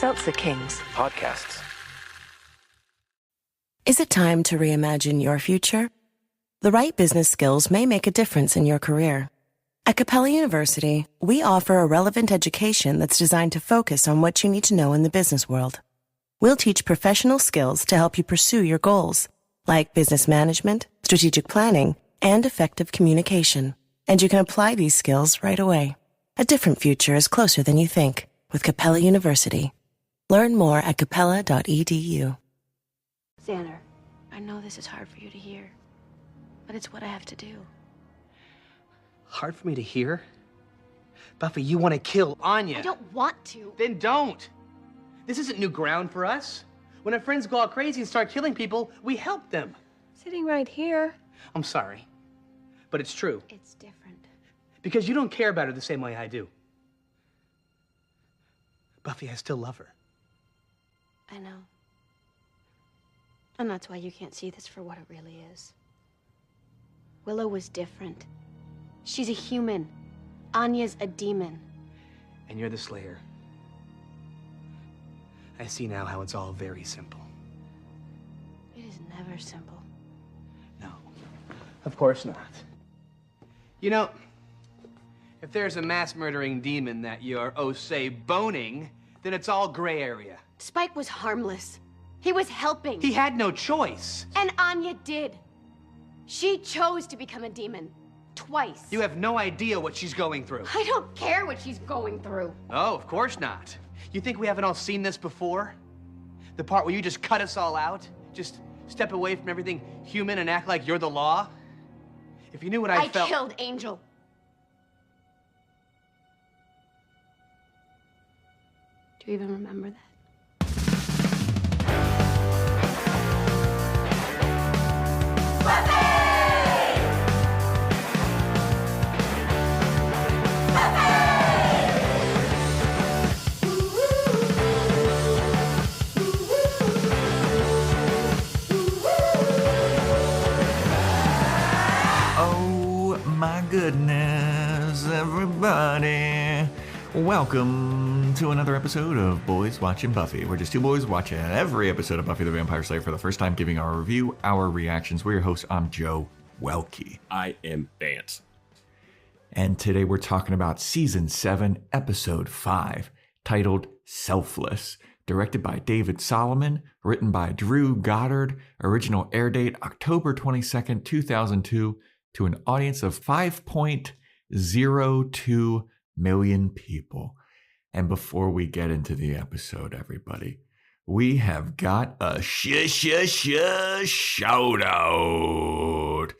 Seltzer Kings podcasts. Is it time to reimagine your future? The right business skills may make a difference in your career. At Capella University, we offer a relevant education that's designed to focus on what you need to know in the business world. We'll teach professional skills to help you pursue your goals, like business management, strategic planning, and effective communication. And you can apply these skills right away. A different future is closer than you think with Capella University. Learn more at capella.edu. Xander, I know this is hard for you to hear, but it's what I have to do. Hard for me to hear? Buffy, you want to kill Anya. I don't want to. Then don't. This isn't new ground for us. When our friends go all crazy and start killing people, we help them. Sitting right here. I'm sorry, but it's true. It's different. Because you don't care about her the same way I do. Buffy, I still love her. I know. And that's why you can't see this for what it really is. Willow was different. She's a human. Anya's a demon. And you're the Slayer. I see now how it's all very simple. It is never simple. No, of course not. You know, if there's a mass-murdering demon that you're, say, boning, then it's all gray area. Spike was harmless. He was helping. He had no choice. And Anya did. She chose to become a demon. Twice. You have no idea what she's going through. I don't care what she's going through. Oh, of course not. You think we haven't all seen this before? The part where you just cut us all out? Just step away from everything human and act like you're the law? If you knew what I felt... I killed Angel. Do you even remember that? My goodness, everybody. Welcome to another episode of Boys Watching Buffy. We're just two boys watching every episode of Buffy the Vampire Slayer for the first time, giving our review, our reactions. We're your hosts. I'm Joe Welke. I am Vance. And today we're talking about Season 7, Episode 5, titled Selfless, directed by David Solomon, written by Drew Goddard, original air date October 22nd, 2002, to an audience of 5.02 million people. And before we get into the episode, everybody, we have got a shout out.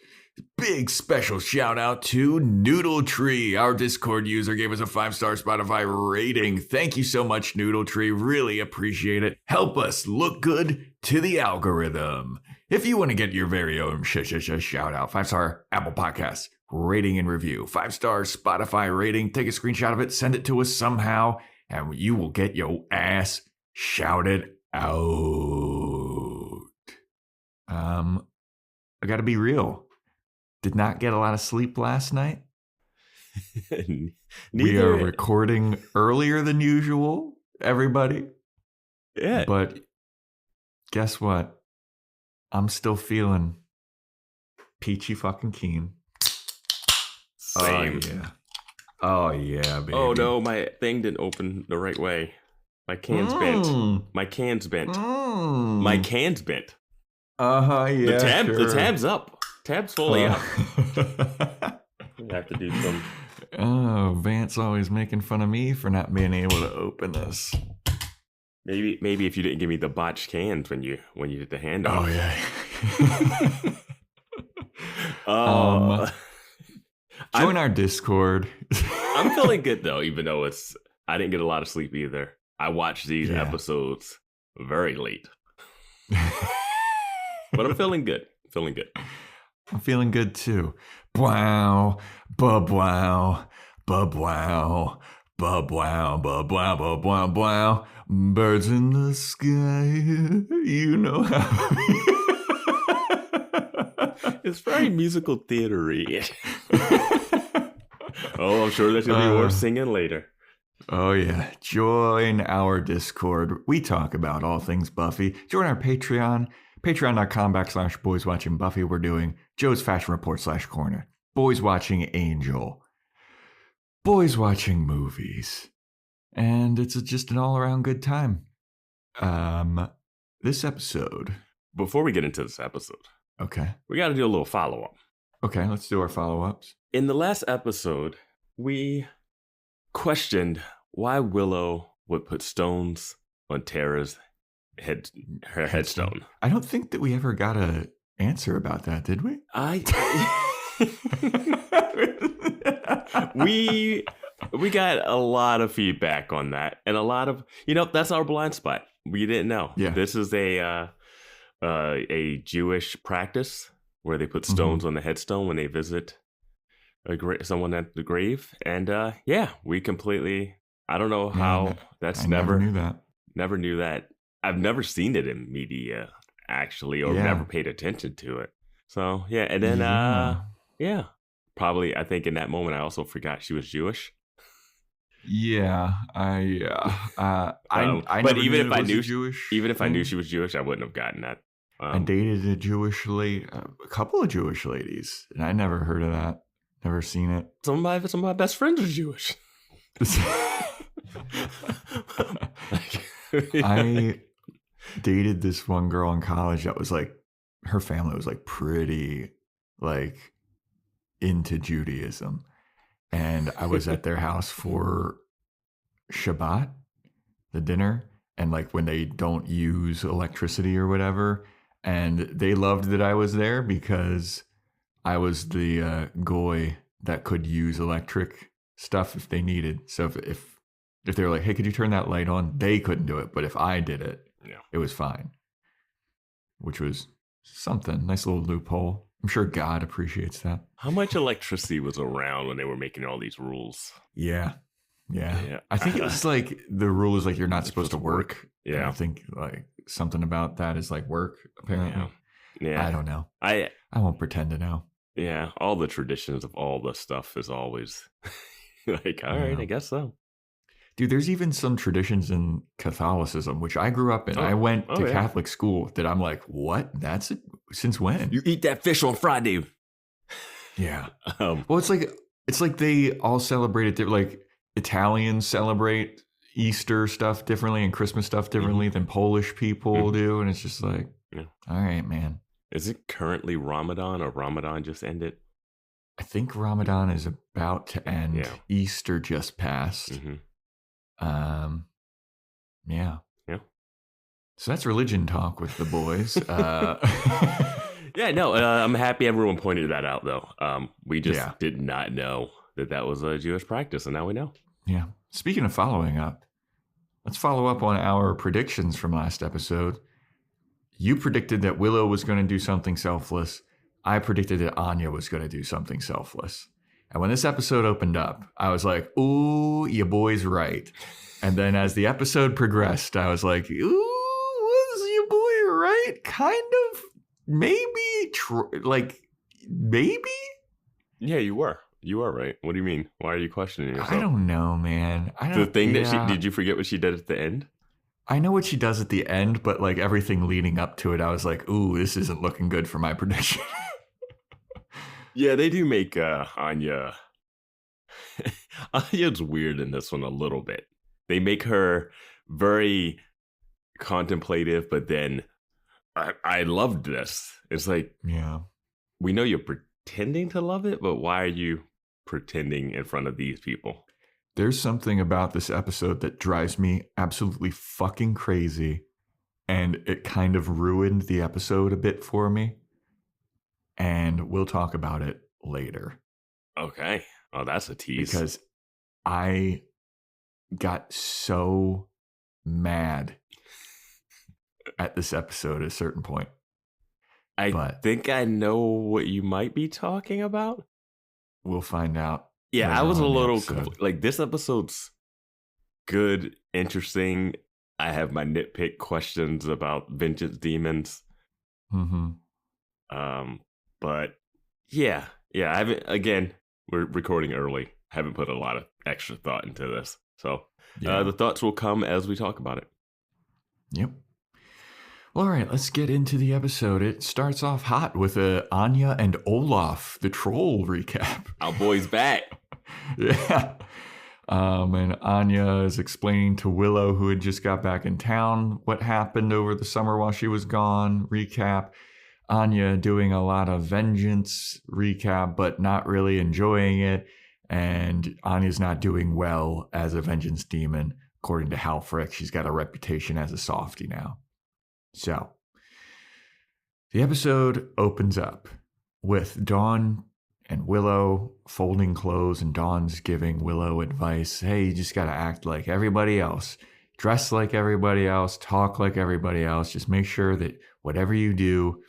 Big special shout out to Noodle Tree. Our Discord user gave us a 5-star Spotify rating. Thank you so much, Noodle Tree. Really appreciate it. Help us look good to the algorithm. If you want to get your very own shout out, 5-star Apple Podcasts rating and review, 5-star Spotify rating, take a screenshot of it, send it to us somehow, and you will get your ass shouted out. I gotta be real. Did not get a lot of sleep last night. We are recording earlier than usual, everybody. Yeah. But guess what? I'm still feeling peachy fucking keen. Same. Oh yeah, baby. Oh no, my thing didn't open the right way. My can's bent. My can's bent. My can's bent. Yeah. The tab's up. Tab's fully up. I have to do some. Oh, Vance always making fun of me for not being able to open this. Maybe if you didn't give me the botched cans when you did the handoff. Oh yeah. Join our Discord. I'm feeling good though, even though I didn't get a lot of sleep either. I watched these episodes very late. But I'm feeling good. I'm feeling good too. Wow, bub wow, bub wow, bub wow, bub wow, bub wow, wow. Birds in the sky, you know how. It's very musical theater-y. Oh, I'm sure there's gonna be more singing later. Oh, yeah. Join our Discord. We talk about all things Buffy. Join our Patreon, patreon.com/Boys Watching Buffy. We're doing Joe's Fashion Report /Corner, Boys Watching Angel, Boys Watching Movies. And it's just an all-around good time. This episode. Before we get into this episode, Okay. we got to do a little follow-up. Okay, let's do our follow-ups. In the last episode, we questioned why Willow would put stones on Tara's headstone. I don't think that we ever got an answer about that, did we? We got a lot of feedback on that, and a lot of, that's our blind spot. We didn't know. Yeah. This is a Jewish practice where they put stones on the headstone when they visit someone at the grave, and we completely. I don't know how. Never knew that. Never knew that. I've never seen it in media actually, or never paid attention to it. So yeah, and then probably I think in that moment I also forgot she was Jewish. Yeah, but even if I knew Jewish, even if I knew she was Jewish, I wouldn't have gotten that. I dated a Jewish lady, a couple of Jewish ladies, and I never heard of that. Never seen it. Some of my best friends are Jewish. I dated this one girl in college that was like, her family was like pretty like into Judaism. And I was at their house for Shabbat, the dinner, and like when they don't use electricity or whatever. And they loved that I was there because I was the goy that could use electric stuff if they needed. So if they were like, hey, could you turn that light on? They couldn't do it. But if I did it, it was fine. Which was something. Nice little loophole. I'm sure God appreciates that. How much electricity was around when they were making all these rules? Yeah. I think it was like the rule is like you're not supposed to work. Yeah. And I think like something about that is like work, apparently. Yeah. I don't know. I won't pretend to know. Yeah. All the traditions of all the stuff is always like, all right, I guess so. Dude, there's even some traditions in Catholicism, which I grew up in. I went to Catholic school that I'm like, what? That's it? Since when? You eat that fish on Friday. Yeah. Well, it's like they all celebrate it. Like Italians celebrate Easter stuff differently and Christmas stuff differently than Polish people do. And it's just like, all right, man. Is it currently Ramadan, or Ramadan just ended? I think Ramadan is about to end. Yeah. Easter just passed. Yeah. So that's religion talk with the boys. I'm happy everyone pointed that out, though. We just did not know that was a Jewish practice, and now we know. Yeah. Speaking of following up, let's follow up on our predictions from last episode. You predicted that Willow was going to do something selfless. I predicted that Anya was going to do something selfless. And when this episode opened up, I was like, ooh, your boy's right. And then as the episode progressed, I was like, ooh, was your boy right? Kind of. Maybe. Maybe? Yeah, you were. You are right. What do you mean? Why are you questioning yourself? I don't know, man. Did you forget what she did at the end? I know what she does at the end, but like everything leading up to it, I was like, ooh, this isn't looking good for my prediction. Yeah, they do make Anya. Anya's weird in this one a little bit. They make her very contemplative, but then I loved this. It's like, we know you're pretending to love it, but why are you pretending in front of these people? There's something about this episode that drives me absolutely fucking crazy, and it kind of ruined the episode a bit for me. And we'll talk about it later. Okay. Oh, that's a tease. Because I got so mad at this episode at a certain point. I think I know what you might be talking about. We'll find out. Yeah, I was a little like, this episode's good, interesting. I have my nitpick questions about vengeance demons. But I haven't. Again, we're recording early. I haven't put a lot of extra thought into this. So the thoughts will come as we talk about it. Yep. Well, all right, let's get into the episode. It starts off hot with a Anya and Olaf, the troll recap. Our boy's back. Yeah. And Anya is explaining to Willow, who had just got back in town, what happened over the summer while she was gone. Recap. Anya doing a lot of vengeance recap, but not really enjoying it. And Anya's not doing well as a vengeance demon. According to Hal Frick, she's got a reputation as a softie now. So, the episode opens up with Dawn and Willow folding clothes, and Dawn's giving Willow advice. Hey, you just got to act like everybody else. Dress like everybody else. Talk like everybody else. Just make sure that whatever you do,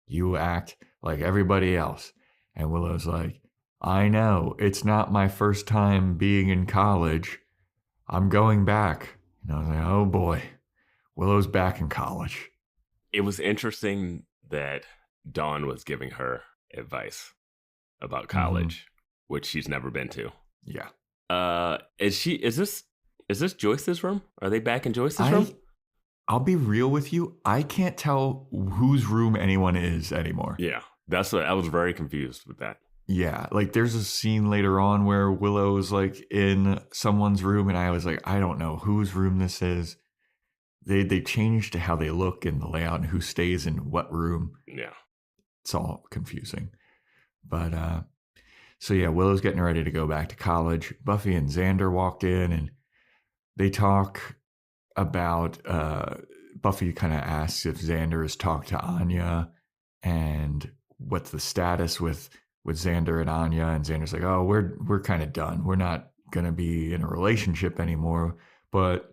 you act like everybody else. And Willow's like, I know, it's not my first time being in college. I'm going back. And I was like, oh boy, Willow's back in college. It was interesting that Dawn was giving her advice about college, which she's never been to. Yeah. Is this Joyce's room? Are they back in Joyce's room? I'll be real with you. I can't tell whose room anyone is anymore. Yeah. I was very confused with that. Yeah. Like there's a scene later on where Willow's like in someone's room, and I was like, I don't know whose room this is. They changed how they look in the layout and who stays in what room. Yeah. It's all confusing. But so yeah, Willow's getting ready to go back to college. Buffy and Xander walked in, and they talk about Buffy kind of asks if Xander has talked to Anya and what's the status with Xander and Anya. And Xander's like, oh, we're kind of done. We're not going to be in a relationship anymore. But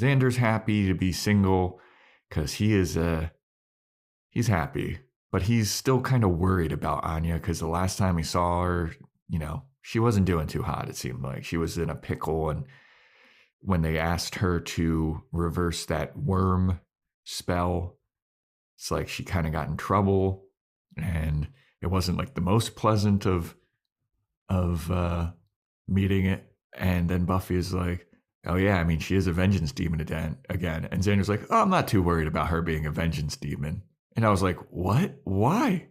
Xander's happy to be single because he's happy, but he's still kind of worried about Anya because the last time he saw her, she wasn't doing too hot. It seemed like she was in a pickle. And when they asked her to reverse that worm spell, it's like she kind of got in trouble, and it wasn't like the most pleasant of meeting it. And then Buffy is like, oh yeah, I mean, she is a vengeance demon again. And Xander's like, oh, I'm not too worried about her being a vengeance demon. And I was like, what? Why?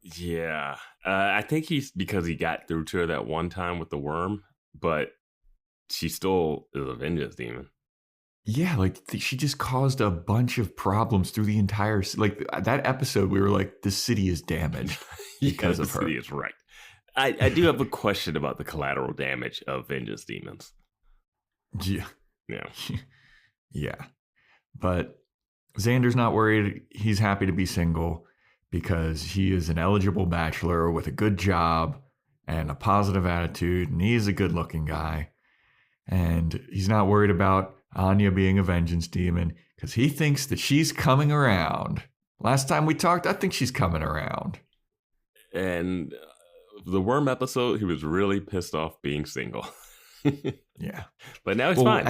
Yeah. I think because he got through to her that one time with the worm, but she still is a vengeance demon. Yeah, like she just caused a bunch of problems through the entire, like that episode, we were like, this city is damaged because of her. The city is wrecked. I do have a question about the collateral damage of vengeance demons. Yeah. Yeah. Yeah. But Xander's not worried. He's happy to be single because he is an eligible bachelor with a good job and a positive attitude, and he's a good looking guy. And he's not worried about Anya being a vengeance demon because he thinks that she's coming around. Last time we talked, I think she's coming around. And the worm episode, he was really pissed off being single. Yeah. But now he's fine.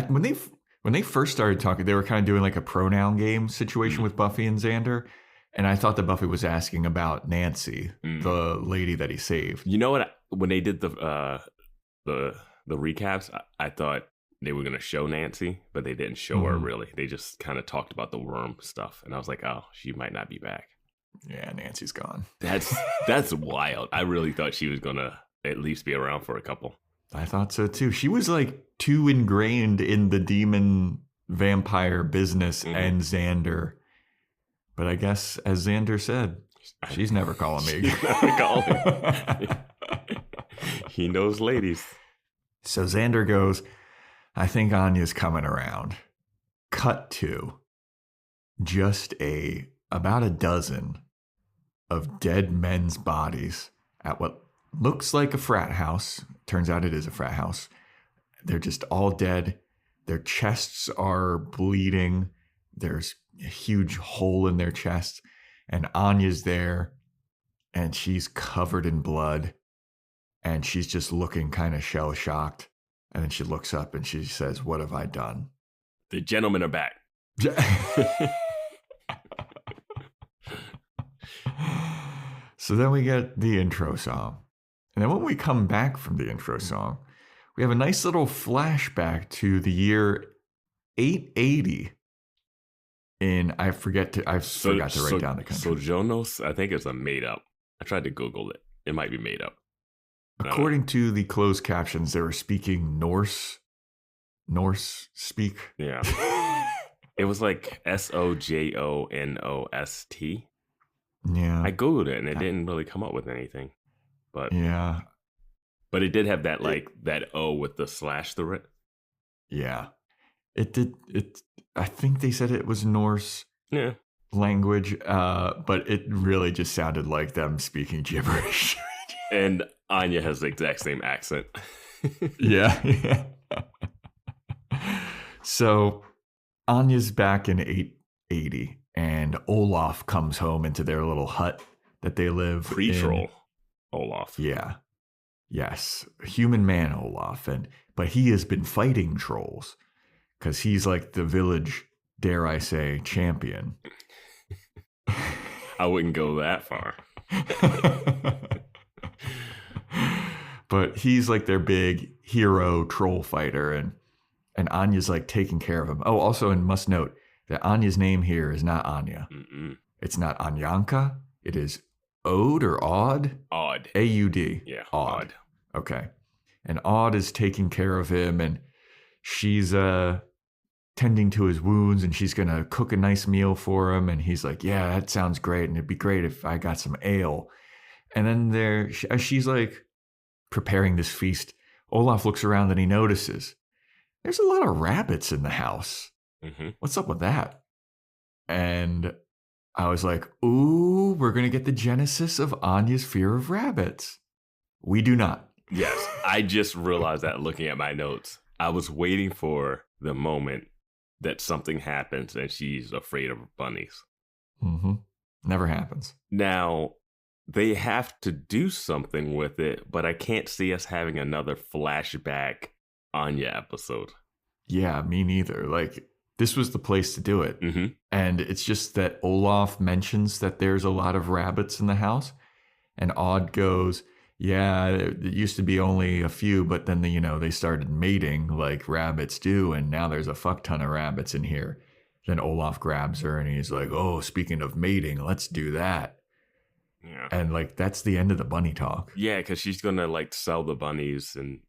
When they first started talking, they were kind of doing like a pronoun game situation with Buffy and Xander. And I thought that Buffy was asking about Nancy, the lady that he saved. You know what? When they did the recaps, I thought they were going to show Nancy, but they didn't show her really. They just kind of talked about the worm stuff. And I was like, oh, she might not be back. Yeah, Nancy's gone. That's wild. I really thought she was going to at least be around for a couple. I thought so too. She was like too ingrained in the demon vampire business and Xander. But I guess, as Xander said, she's never calling me. She's never calling. He knows ladies. So Xander goes, I think Anya's coming around. Cut to just about a dozen of dead men's bodies at what looks like a frat house. Turns out it is a frat house. They're just all dead. Their chests are bleeding. There's a huge hole in their chest. And Anya's there, and she's covered in blood. And she's just looking kind of shell-shocked. And then she looks up and she says, what have I done? The gentlemen are back. So then we get the intro song. And then when we come back from the intro song, we have a nice little flashback to the year 880. I forgot to write down the country. Sojournos, I think it's a made up. I tried to Google it. It might be made up. According to the closed captions, they were speaking Norse speak. Yeah. It was like Sojonost. Yeah. I Googled it and it didn't really come up with anything. But yeah. But it did have that that O with the slash through it. Yeah. It did. I think they said it was Norse language, but it really just sounded like them speaking gibberish. And Anya has the exact same accent. Yeah. So Anya's back in 880, and Olaf comes home into their little hut that they live Pre-troll Olaf. Yeah. Yes. Human man Olaf. But he has been fighting trolls because he's like the village, dare I say, champion. I wouldn't go that far. But he's like their big hero troll fighter, and Anya's like taking care of him. Oh, also, and must note that Anya's name here is not Anya. Mm-mm. It's not Anyanka. It is Ode or Odd? Odd. A-U-D. Yeah, Odd. Okay. And Odd is taking care of him, and she's tending to his wounds, and she's going to cook a nice meal for him. And he's like, yeah, that sounds great. And it'd be great if I got some ale. And then as she's like preparing this feast, Olaf looks around and he notices there's a lot of rabbits in the house. Mm-hmm. What's up with that? And I was like, ooh, we're going to get the genesis of Anya's fear of rabbits. We do not. Yes, I just realized that looking at my notes. I was waiting for the moment that something happens and she's afraid of bunnies. Mm-hmm. Never happens. Now, they have to do something with it, but I can't see us having another flashback Anya episode. Yeah, me neither. Like, this was the place to do it. Mm-hmm. And it's just that Olaf mentions that there's a lot of rabbits in the house. And Odd goes, yeah, it used to be only a few, but then, they started mating like rabbits do. And now there's a fuck ton of rabbits in here. Then Olaf grabs her and he's like, oh, speaking of mating, let's do that. Yeah. And like, that's the end of the bunny talk. Yeah, because she's going to like sell the bunnies and,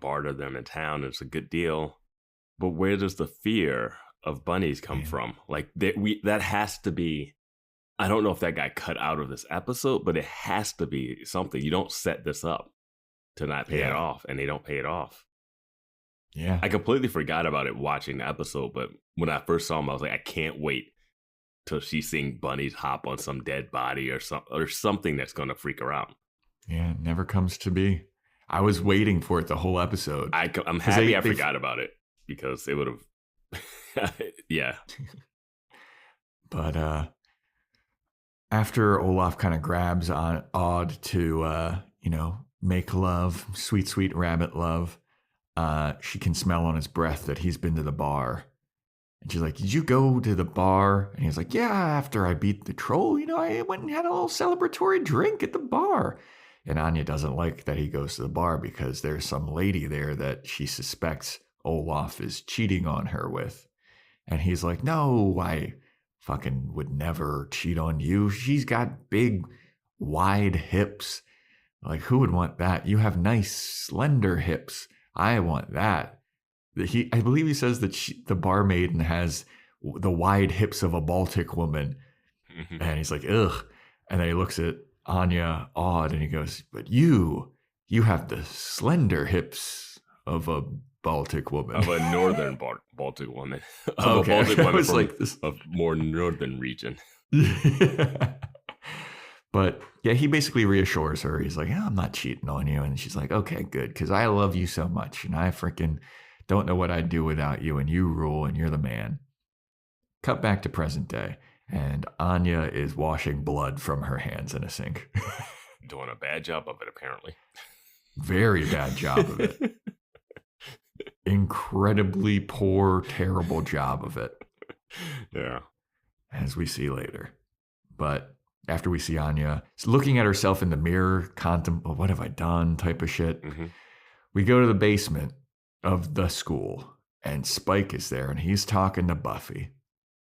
barter them in town. It's a good deal. But where does the fear of bunnies come from? Like that has to be, I don't know if that got cut out of this episode, but it has to be something. You don't set this up to not pay it off, and they don't pay it off. Yeah. I completely forgot about it watching the episode, but when I first saw him, I was like, I can't wait till she's seeing bunnies hop on some dead body or something that's going to freak her out. Yeah, it never comes to be. I was waiting for it the whole episode. I'm happy I forgot about it because it would have, yeah. But after Olaf kind of grabs on Odd to, make love, sweet, sweet rabbit love, she can smell on his breath that he's been to the bar. And she's like, did you go to the bar? And he's like, yeah, after I beat the troll, I went and had a little celebratory drink at the bar. And Anya doesn't like that he goes to the bar because there's some lady there that she suspects Olaf is cheating on her with. And he's like, no, I fucking would never cheat on you. She's got big, wide hips. Like, who would want that? You have nice, slender hips. I want that. I believe he says that the barmaid has the wide hips of a Baltic woman. Mm-hmm. And he's like, ugh. And then he looks at Anya odd and he goes, but you have the slender hips of a Baltic woman. Of a northern Baltic woman. Okay. A Baltic woman was from like this. A more northern region. But yeah, he basically reassures her. He's like, I'm not cheating on you. And she's like, okay, good. Because I love you so much. And I freaking don't know what I'd do without you. And you rule and you're the man. Cut back to present day. And Anya is washing blood from her hands in a sink. Doing a bad job of it, apparently. Very bad job of it. Incredibly poor, terrible job of it. Yeah. As we see later. But after we see Anya looking at herself in the mirror, what have I done type of shit. Mm-hmm. we go to the basement of the school, and Spike is there, and he's talking to Buffy.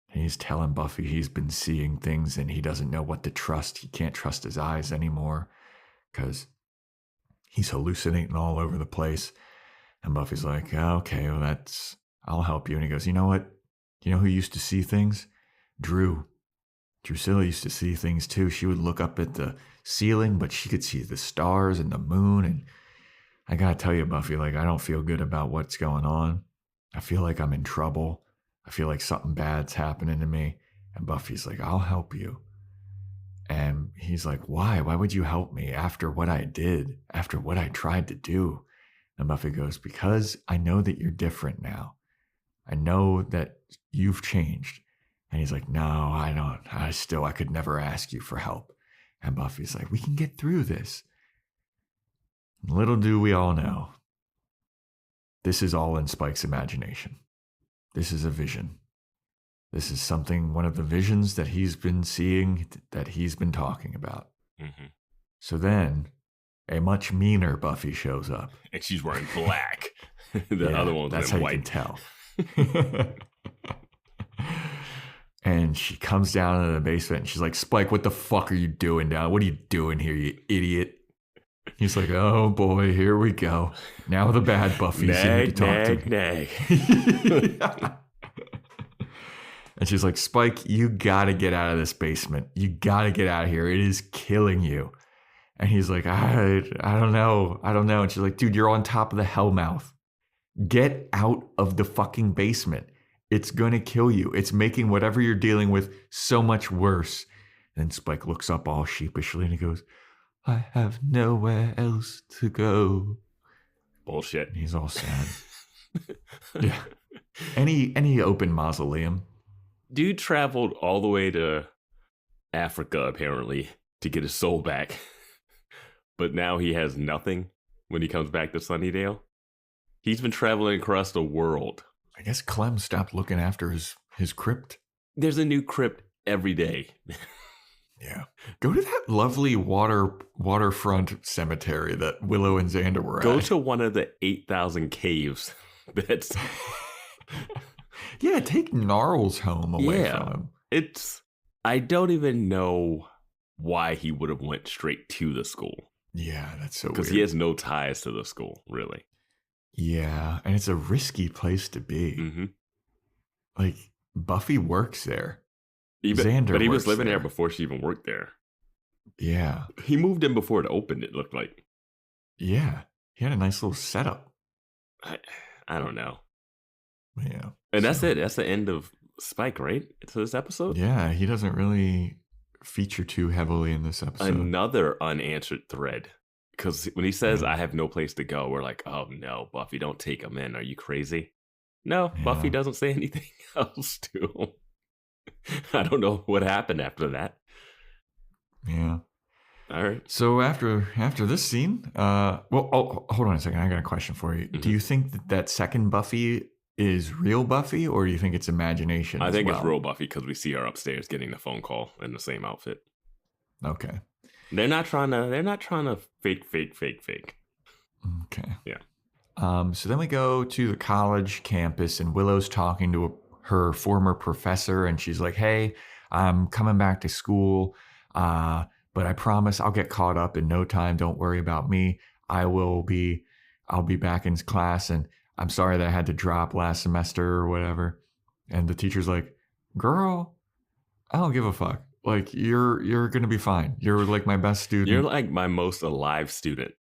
He's telling Buffy he's been seeing things and he doesn't know what to trust. He can't trust his eyes anymore because he's hallucinating all over the place. And Buffy's like, okay, well, I'll help you. And he goes, you know what? You know who used to see things? Drusilla used to see things too. She would look up at the ceiling, but she could see the stars and the moon. And I gotta tell you, Buffy, like, I don't feel good about what's going on. I feel like I'm in trouble. I feel like something bad's happening to me. And Buffy's like, I'll help you. And he's like, why? Why would you help me after what I did, after what I tried to do? And Buffy goes, because I know that you're different now. I know that you've changed. And he's like, no, I don't. I could never ask you for help. And Buffy's like, we can get through this. Little do we all know, this is all in Spike's imagination. This is a vision. This is one of the visions that he's been seeing, that he's been talking about. Mm-hmm. So then a much meaner Buffy shows up. And she's wearing black. The other one's that's how white. You can tell. And she comes down into the basement and she's like, Spike, what the fuck are you doing down? What are you doing here, you idiot? He's like, oh boy, here we go. Now the bad Buffy's here to talk to me. And she's like, Spike, you gotta get out of this basement. You gotta get out of here. It is killing you. And he's like, I don't know. And she's like, dude, you're on top of the Hellmouth. Get out of the fucking basement. It's gonna kill you. It's making whatever you're dealing with so much worse. And Spike looks up all sheepishly and he goes, I have nowhere else to go. Bullshit. And he's all sad. Yeah. Any open mausoleum. Dude traveled all the way to Africa, apparently, to get his soul back. But now he has nothing when he comes back to Sunnydale. He's been traveling across the world. I guess Clem stopped looking after his crypt. There's a new crypt every day. Yeah. Go to that lovely waterfront cemetery that Willow and Xander were at. Go to one of the 8,000 caves. That's... Yeah, take Gnarls home away from him. I don't even know why he would have went straight to the school. Yeah, that's so weird. Because he has no ties to the school, really. Yeah, and it's a risky place to be. Mm-hmm. Like, Buffy works there. But he was living there before she even worked there. Yeah. He moved in before it opened, it looked like. Yeah. He had a nice little setup. I don't know. Yeah. And that's it. That's the end of Spike, right? To this episode? Yeah, he doesn't really feature too heavily in this episode. Another unanswered thread. Because when he says, I have no place to go, we're like, oh no, Buffy, don't take him in. Are you crazy? No, yeah. Buffy doesn't say anything else to him. I don't know what happened after that. Yeah. All right. So after this scene, hold on a second. I got a question for you. Mm-hmm. Do you think that second Buffy is real Buffy, or do you think it's imagination? I think it's real Buffy because we see her upstairs getting the phone call in the same outfit. Okay. They're not trying to fake. Okay. Yeah. So then we go to the college campus, and Willow's talking to her former professor, and she's like, "Hey, I'm coming back to school, but I promise I'll get caught up in no time. Don't worry about me. I'll be back in class, and I'm sorry that I had to drop last semester or whatever." And the teacher's like, "Girl, I don't give a fuck. Like, you're gonna be fine. You're like my best student. You're like my most alive student."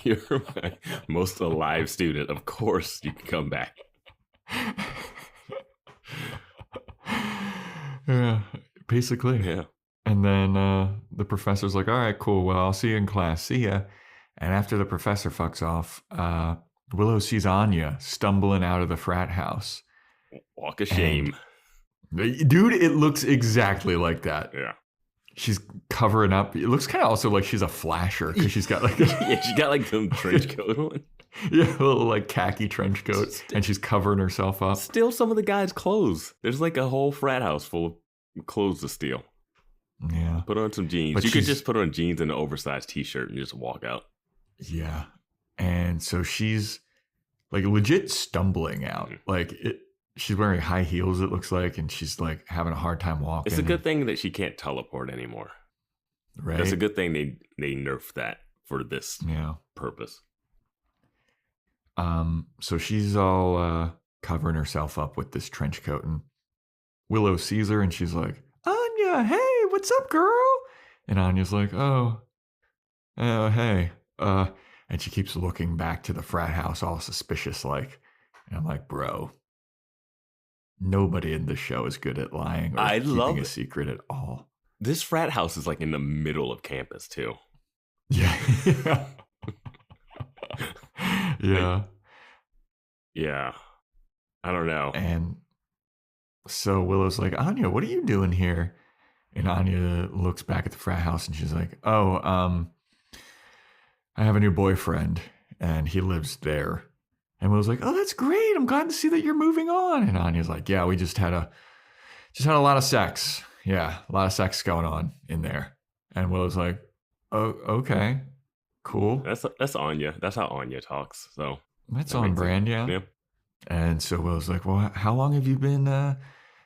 You're my most alive student. Of course you can come back. Yeah, basically. Yeah. And then the professor's like, all right, cool. Well, I'll see you in class. See ya. And after the professor fucks off, Willow sees Anya stumbling out of the frat house. Walk of shame. Dude, it looks exactly like that. Yeah. She's covering up. It looks kind of also like she's a flasher because she's got like she got like some trench coat on. Yeah, a little like khaki trench coat, and she's covering herself up. Steal some of the guys' clothes. There's like a whole frat house full of clothes to steal. Yeah. Put on some jeans. You could just put on jeans and an oversized t-shirt and just walk out. Yeah. And so she's like legit stumbling out. Like she's wearing high heels, it looks like, and she's like having a hard time walking. It's a good thing that she can't teleport anymore. Right. That's a good thing they nerfed that for this purpose. So she's all covering herself up with this trench coat, and Willow sees her and she's like, Anya, hey, what's up, girl? And Anya's like, oh, hey. And she keeps looking back to the frat house all suspicious like. And I'm like, bro, nobody in this show is good at lying or keeping a secret at all. This frat house is like in the middle of campus too. Yeah. Yeah. Yeah. I don't know. And so Willow's like, Anya, what are you doing here? And Anya looks back at the frat house and she's like, oh, I have a new boyfriend and he lives there. And Willow's like, oh, that's great. I'm glad to see that you're moving on. And Anya's like, yeah, we just had a lot of sex. Yeah, a lot of sex going on in there. And Willow's like, oh, okay, cool. That's Anya. That's how Anya talks. So that's on brand, yeah. And so Willow's like, well, how long have you been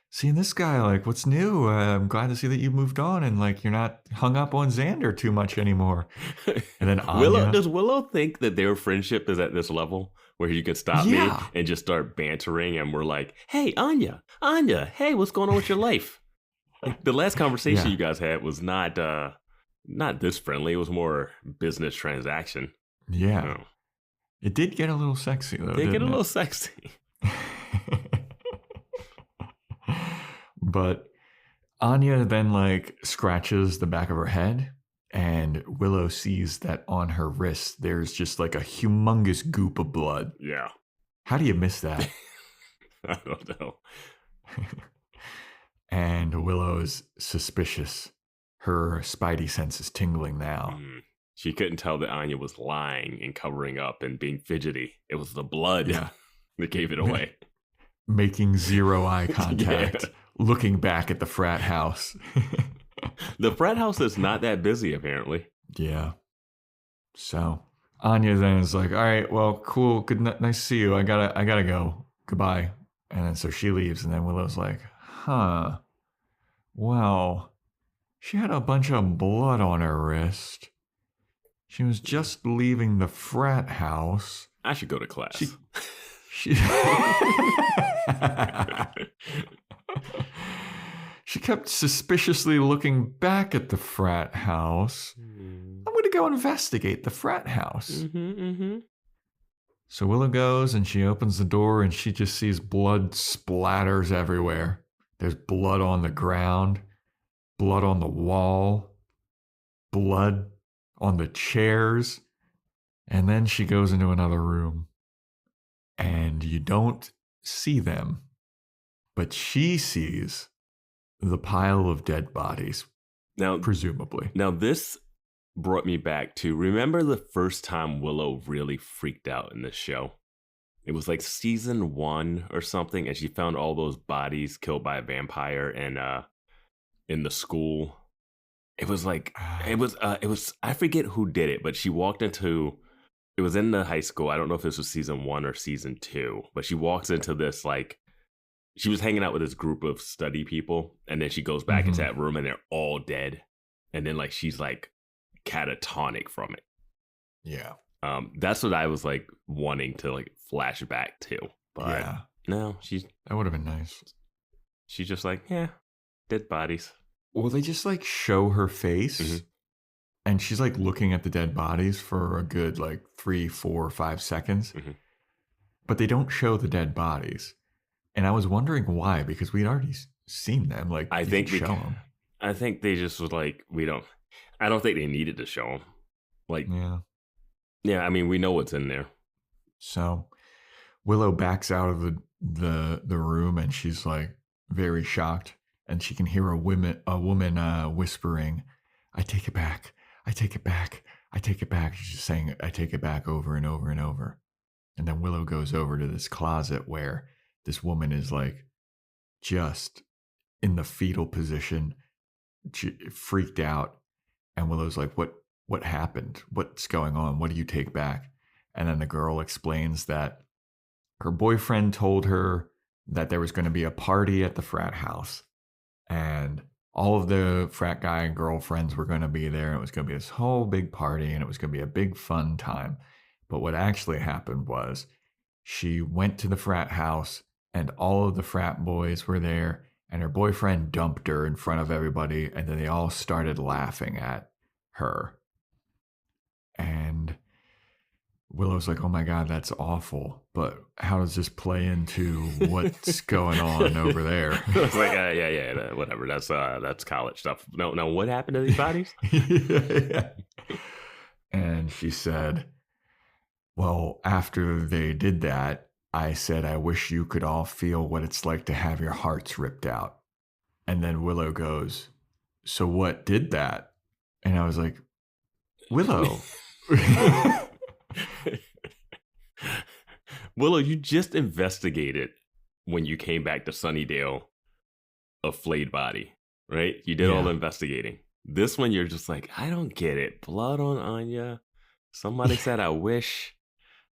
seeing this guy? Like, what's new? I'm glad to see that you moved on and like you're not hung up on Xander too much anymore. And then Anya, does Willow think that their friendship is at this level where you can stop me and just start bantering and we're like, hey, Anya, hey, what's going on with your life? Like, the last conversation you guys had was not this friendly. It was more business transaction. Yeah. Oh. It did get a little sexy, though. It did get a little sexy. But Anya then like scratches the back of her head, and Willow sees that on her wrist there's just like a humongous goop of blood. Yeah. How do you miss that? I don't know. And Willow is suspicious. Her spidey sense is tingling now. She couldn't tell that Anya was lying and covering up and being fidgety. It was the blood that gave it away. Making zero eye contact, looking back at the frat house. The frat house is not that busy, apparently. Yeah. So Anya then is like, all right, well, cool. Good. Nice to see you. I gotta go. Goodbye. And then so she leaves, and then Willow's like, huh. Well, she had a bunch of blood on her wrist. She was just leaving the frat house. I should go to class. She kept suspiciously looking back at the frat house. I'm going to go investigate the frat house. So Willow goes and she opens the door and she just sees blood splatters everywhere. There's blood on the ground, blood on the wall, blood on the chairs. And then she goes into another room and you don't see them, but she sees the pile of dead bodies, now, presumably. Now, this brought me back to, remember the first time Willow really freaked out in this show? It was like season 1 or something, and she found all those bodies killed by a vampire in the school. It was like, it was, I forget who did it, but she walked into, it was in the high school. I don't know if this was season 1 or season 2, but she walks into this, like, she was hanging out with this group of study people, and then she goes back into that room and they're all dead. And then like, she's like catatonic from it. Yeah. That's what I was like wanting to like flash back to, but no, that would have been nice. She's just like, yeah, dead bodies. Well, they just like show her face and she's like looking at the dead bodies for a good like 3, 4, 5 seconds, but they don't show the dead bodies. And I was wondering why, because we'd already seen them. Like, I think show them. I think they just was like, I don't think they needed to show them. Like, yeah. I mean, we know what's in there. So Willow backs out of the room, and she's like very shocked, and she can hear a woman whispering, "I take it back. I take it back. I take it back." She's just saying, "I take it back," over and over and over. And then Willow goes over to this closet where this woman is like just in the fetal position, freaked out. And Willow's like, what happened? What's going on? What do you take back? And then the girl explains that her boyfriend told her that there was going to be a party at the frat house. And all of the frat guy and girlfriends were going to be there. It was going to be this whole big party, and it was going to be a big fun time. But what actually happened was she went to the frat house, and all of the frat boys were there, and her boyfriend dumped her in front of everybody, and then they all started laughing at her. And Willow's like, oh my God, that's awful. But how does this play into what's going on over there? It's like, yeah, whatever. That's college stuff. No, what happened to these bodies? Yeah. And she said, well, after they did that, I said, I wish you could all feel what it's like to have your hearts ripped out. And then Willow goes, so what did that? And I was like, Willow. Willow, you just investigated when you came back to Sunnydale a flayed body, right? You did all the investigating. This one, you're just like, I don't get it. Blood on Anya. Somebody said, I wish.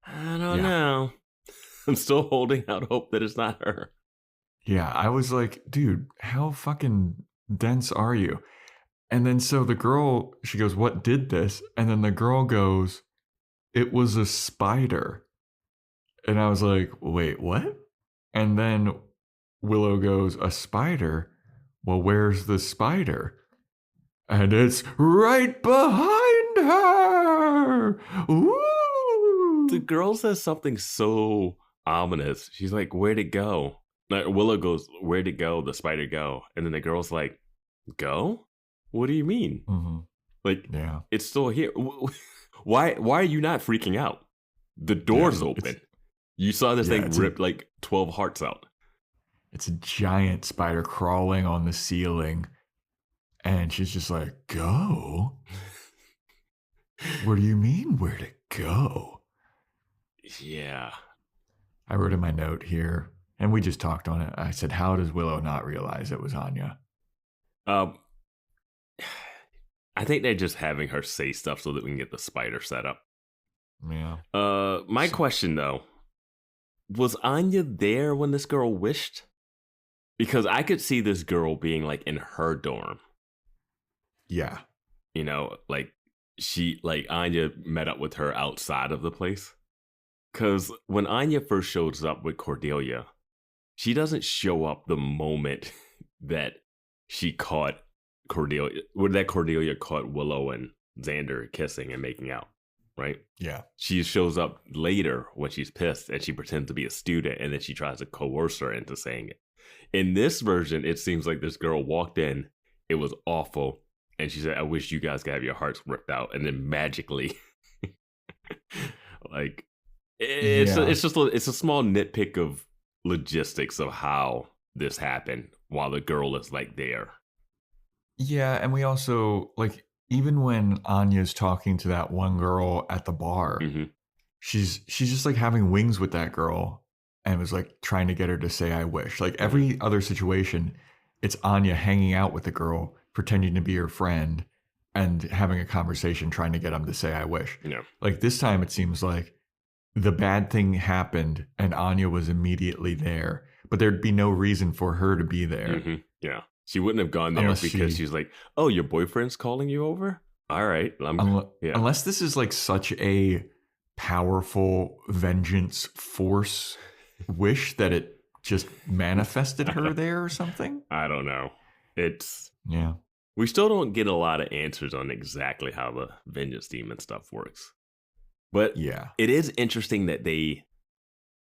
I don't know. I'm still holding out hope that it's not her. Yeah, I was like, dude, how fucking dense are you? And then so the girl, she goes, what did this? And then the girl goes, it was a spider. And I was like, wait, what? And then Willow goes, a spider? Well, where's the spider? And it's right behind her. Ooh. The girl says something so ominous. She's like, where'd it go? Like, Willow goes, where'd it go? The spider go? And then the girl's like, go? What do you mean? Mm-hmm. Like, yeah, it's still here. Why are you not freaking out? The door's open. You saw this thing rip like 12 hearts out. It's a giant spider crawling on the ceiling. And she's just like, go? What do you mean, where'd it go? Yeah. I wrote in my note here, and we just talked on it. I said, how does Willow not realize it was Anya? I think they're just having her say stuff so that we can get the spider set up. Yeah. My question, though, was Anya there when this girl wished? Because I could see this girl being like in her dorm. Yeah. You know, like Anya met up with her outside of the place. Because when Anya first shows up with Cordelia, she doesn't show up the moment that she caught Cordelia caught Willow and Xander kissing and making out, right? Yeah. She shows up later when she's pissed and she pretends to be a student, and then she tries to coerce her into saying it. In this version, it seems like this girl walked in, it was awful, and she said, I wish you guys could have your hearts ripped out, and then magically like it's a small nitpick of logistics of how this happened while the girl is like there. Yeah, and we also, like, even when Anya's talking to that one girl at the bar, she's just like having wings with that girl and was like trying to get her to say I wish. Like every other situation, it's Anya hanging out with the girl, pretending to be her friend and having a conversation trying to get him to say I wish. Yeah. Like this time it seems like the bad thing happened and Anya was immediately there, but there'd be no reason for her to be there. Yeah. She wouldn't have gone there because she's like, oh, your boyfriend's calling you over? All right. Unless this is like such a powerful vengeance force wish that it just manifested her there or something. I don't know. Yeah. We still don't get a lot of answers on exactly how the vengeance demon stuff works. But yeah, it is interesting that she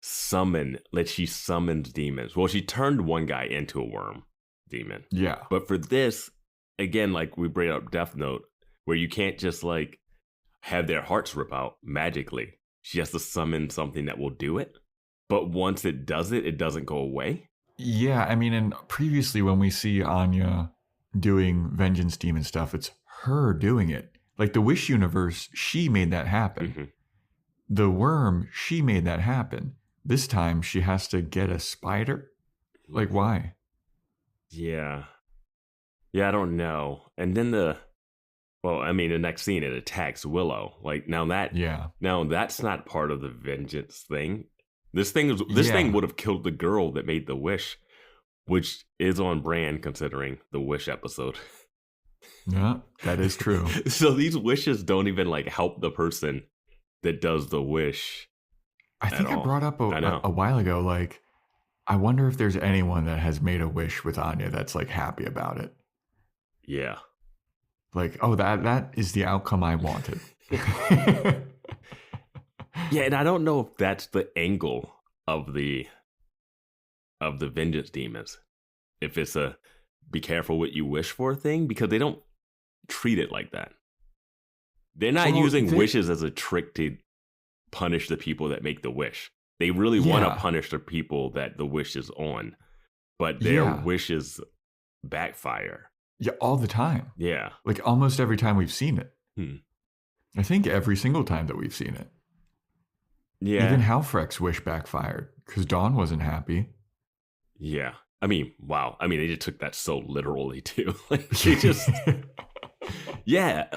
summoned demons. Well, she turned one guy into a worm demon. Yeah. But for this, again, like we bring up Death Note, where you can't just like have their hearts rip out magically. She has to summon something that will do it. But once it does it, it doesn't go away. Yeah, I mean, and previously when we see Anya doing vengeance demon stuff, it's her doing it. Like the Wish universe, she made that happen. The worm, she made that happen. This time she has to get a spider. Like, why? Yeah. Yeah, I don't know. And then the next scene, it attacks Willow. Like, now that's not part of the vengeance thing. This thing would have killed the girl that made the wish, which is on brand considering the wish episode. Yeah, that is true. So these wishes don't even like help the person that does the wish. I think I brought up a while ago, like, I wonder if there's anyone that has made a wish with Anya that's like happy about it. Yeah. Like, oh, that is the outcome I wanted. Yeah, and I don't know if that's the angle of the vengeance demons. If it's a be careful what you wish for thing, because they don't treat it like that. They're not using wishes as a trick to punish the people that make the wish. They really want to punish the people that the wish is on, but their wishes backfire. Yeah, all the time. Yeah. Like almost every time we've seen it. I think every single time that we've seen it. Yeah. Even Halfrek's wish backfired because Dawn wasn't happy. Yeah. I mean, wow. I mean, they just took that so literally too. Like they just yeah.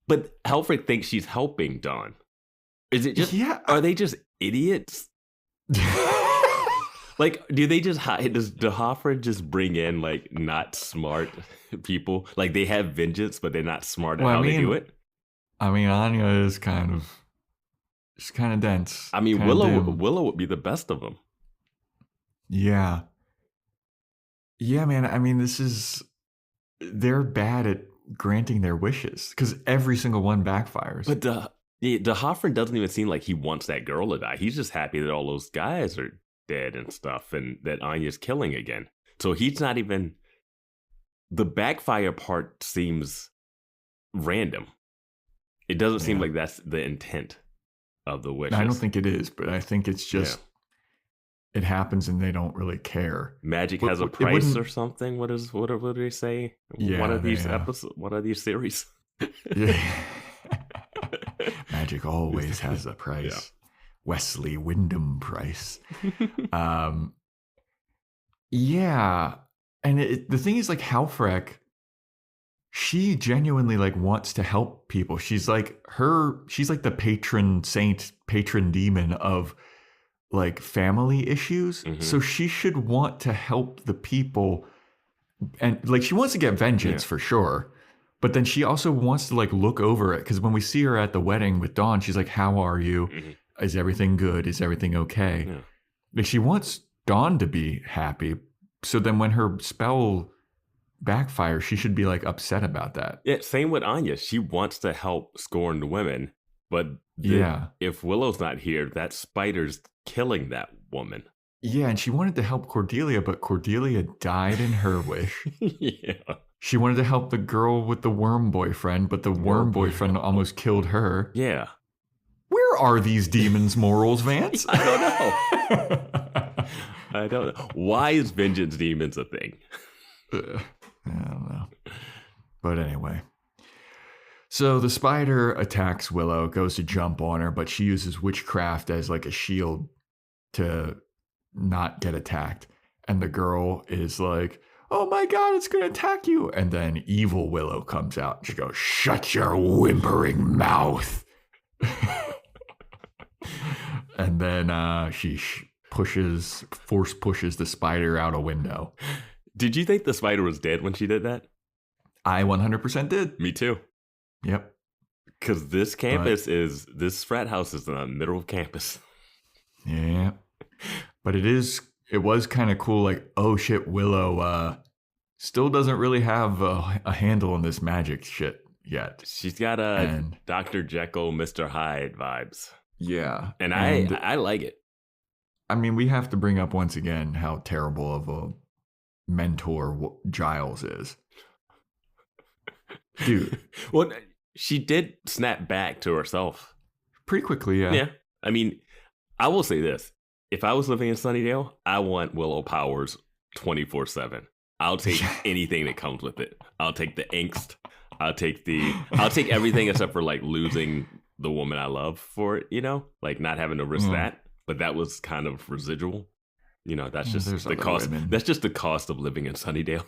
But Halfrek thinks she's helping Dawn. Is it just are they just idiots? Like, do they just does Halfrek just bring in like not smart people? Like they have vengeance, but they're not smart at how they do it? I mean, Anya is kind of dense. I mean, Willow would be the best of them. Yeah. Yeah, man. I mean, they're bad at granting their wishes because every single one backfires. But the Halfrek doesn't even seem like he wants that girl to die. He's just happy that all those guys are dead and stuff and that Anya's killing again. So he's not even... The backfire part seems random. It doesn't seem like that's the intent of the wishes. I don't think it is, but I think it's just... It happens and they don't really care. Magic has a price or something. What do they say? Yeah, one of these episodes, one of these series. Yeah. Magic always has a price. Yeah. Wesley Wyndham Price. Yeah. And the thing is, like, Halfrek, she genuinely like wants to help people. She's like the patron saint, patron demon of like family issues. Mm-hmm. So she should want to help the people, and like she wants to get vengeance for sure. But then she also wants to like look over it, because when we see her at the wedding with Dawn, she's like, "How are you? Mm-hmm. Is everything good? Is everything okay?" Yeah. Like she wants Dawn to be happy. So then when her spell backfires, she should be like upset about that. Yeah, same with Anya. She wants to help scorned women, but if Willow's not here, that spider's killing that woman. Yeah, and she wanted to help Cordelia, but Cordelia died in her wish. Yeah. She wanted to help the girl with the worm boyfriend, but the worm boyfriend almost killed her. Yeah. Where are these demons' morals, Vance? I don't know. Why is vengeance demons a thing? I don't know. But anyway. So the spider attacks Willow, goes to jump on her, but she uses witchcraft as like a shield to not get attacked. And the girl is like, "Oh my God, it's going to attack you." And then evil Willow comes out. She goes, "Shut your whimpering mouth." And then she force pushes the spider out a window. Did you think the spider was dead when she did that? I 100% did. Me too. Yep. Because this frat house is in the middle of campus. Yeah. But it was kind of cool. Like, oh shit, Willow still doesn't really have a handle on this magic shit yet. She's got Dr. Jekyll, Mr. Hyde vibes. Yeah. And I like it. I mean, we have to bring up once again how terrible of a mentor Giles is. Dude. Well, she did snap back to herself. Pretty quickly, yeah. Yeah. I mean, I will say this. If I was living in Sunnydale, I want Willow powers 24/7. I'll take anything that comes with it. I'll take the angst. I'll take everything except for like losing the woman I love for it, like not having to risk that. But that was kind of residual. That's just the cost. That's just the cost of living in Sunnydale.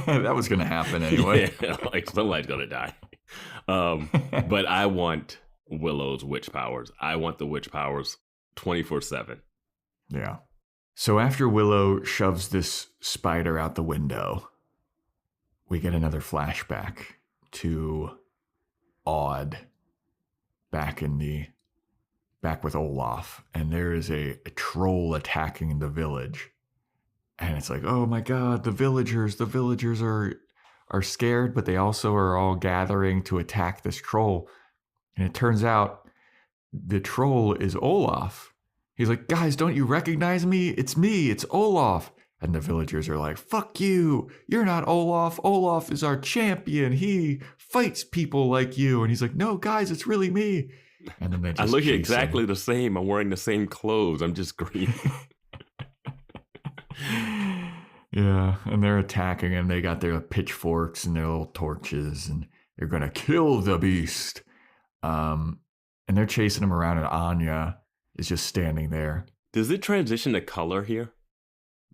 That was going to happen anyway. Yeah, like somebody's going to die. But I want Willow's witch powers. I want the witch powers 24/7. Yeah. So after Willow shoves this spider out the window, we get another flashback to Odd back with Olaf. And there is a troll attacking the village. And it's like, oh my God, the villagers are scared, but they also are all gathering to attack this troll. And it turns out the troll is Olaf. He's like, guys, don't you recognize me? It's me, it's Olaf. And the villagers are like, fuck you. You're not Olaf. Olaf is our champion. He fights people like you. And he's like, no, guys, it's really me. And then they just I look exactly the same. I'm wearing the same clothes. I'm just green. Yeah, and they're attacking him. They got their pitchforks and their little torches, and they're going to kill the beast. And they're chasing him around, and Anya is just standing there. Does it transition to color here?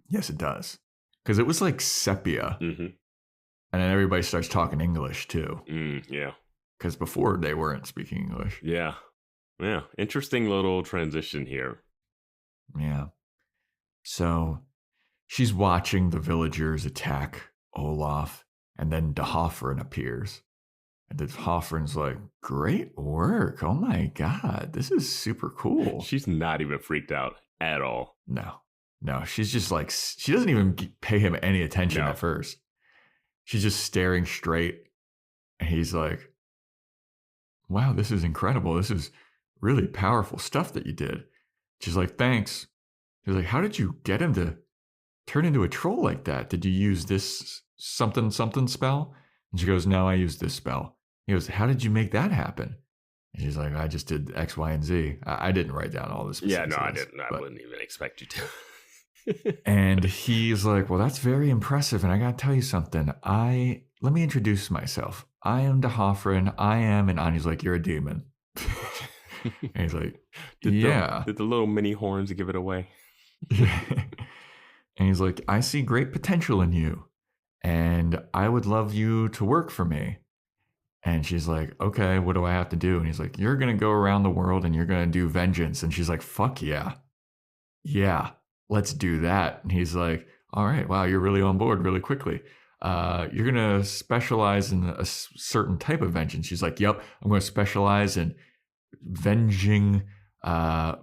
Yes, it does. Because it was like sepia. Mm-hmm. And then everybody starts talking English, too. Yeah. Because before, they weren't speaking English. Yeah. Yeah. Interesting little transition here. Yeah. So she's watching the villagers attack Olaf, and then D'Hoffryn appears. And D'Hoffryn's like, great work. Oh my God, this is super cool. She's not even freaked out at all. No, she's just like, she doesn't even pay him any attention at first. She's just staring straight. And he's like, wow, this is incredible. This is really powerful stuff that you did. She's like, thanks. He's like, how did you get him to turn into a troll like that? Did you use this something spell? And she goes, no, I used this spell. He goes, how did you make that happen? And she's like, I just did X, Y, and Z. I didn't write down all this. Yeah, no, I didn't. I wouldn't even expect you to. And he's like, well, that's very impressive. And I got to tell you something. Let me introduce myself. I am D'Hoffryn. And Anya's like, you're a demon. And he's like, did the little mini horns give it away? And he's like, I see great potential in you, and I would love you to work for me. And she's like, okay, what do I have to do? And he's like, you're going to go around the world and you're going to do vengeance. And she's like, fuck yeah. Yeah, let's do that. And he's like, all right, wow, you're really on board really quickly. You're going to specialize in a certain type of vengeance. She's like, yep, I'm going to specialize in venging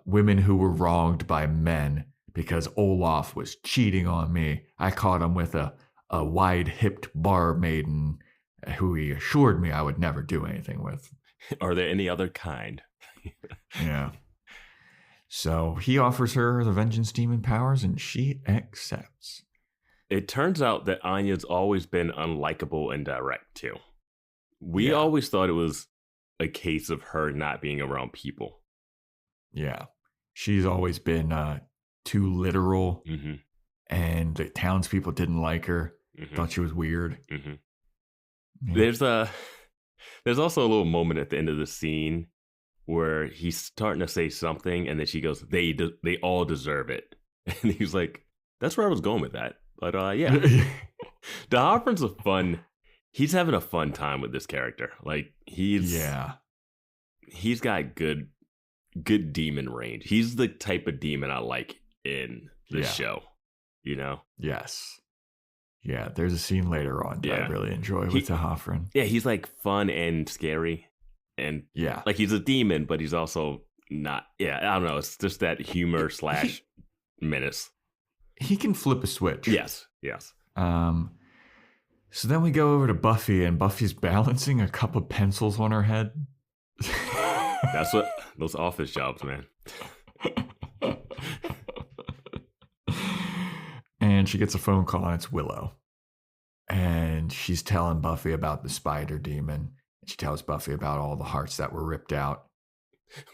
women who were wronged by men. Because Olaf was cheating on me. I caught him with a wide-hipped bar maiden who he assured me I would never do anything with. Are there any other kind? Yeah. So he offers her the vengeance demon powers, and she accepts. It turns out that Anya's always been unlikable and direct, too. We always thought it was a case of her not being around people. Yeah. She's always been too literal, and the townspeople didn't like her, thought she was weird. Yeah. There's also a little moment at the end of the scene where he's starting to say something, and then she goes, they all deserve it. And he's like, that's where I was going with that. But yeah. D'Hoffryn's he's having a fun time with this character. Like, he's got good demon range. He's the type of demon I like in this show, you know? Yes. Yeah, there's a scene later on that I really enjoy with D'Hoffryn. Yeah, he's like fun and scary. And like he's a demon, but he's also not. Yeah, I don't know. It's just that humor / menace. He can flip a switch. Yes. So then we go over to Buffy, and Buffy's balancing a cup of pencils on her head. That's what those office jobs, man. And she gets a phone call, and it's Willow. And she's telling Buffy about the spider demon. And she tells Buffy about all the hearts that were ripped out.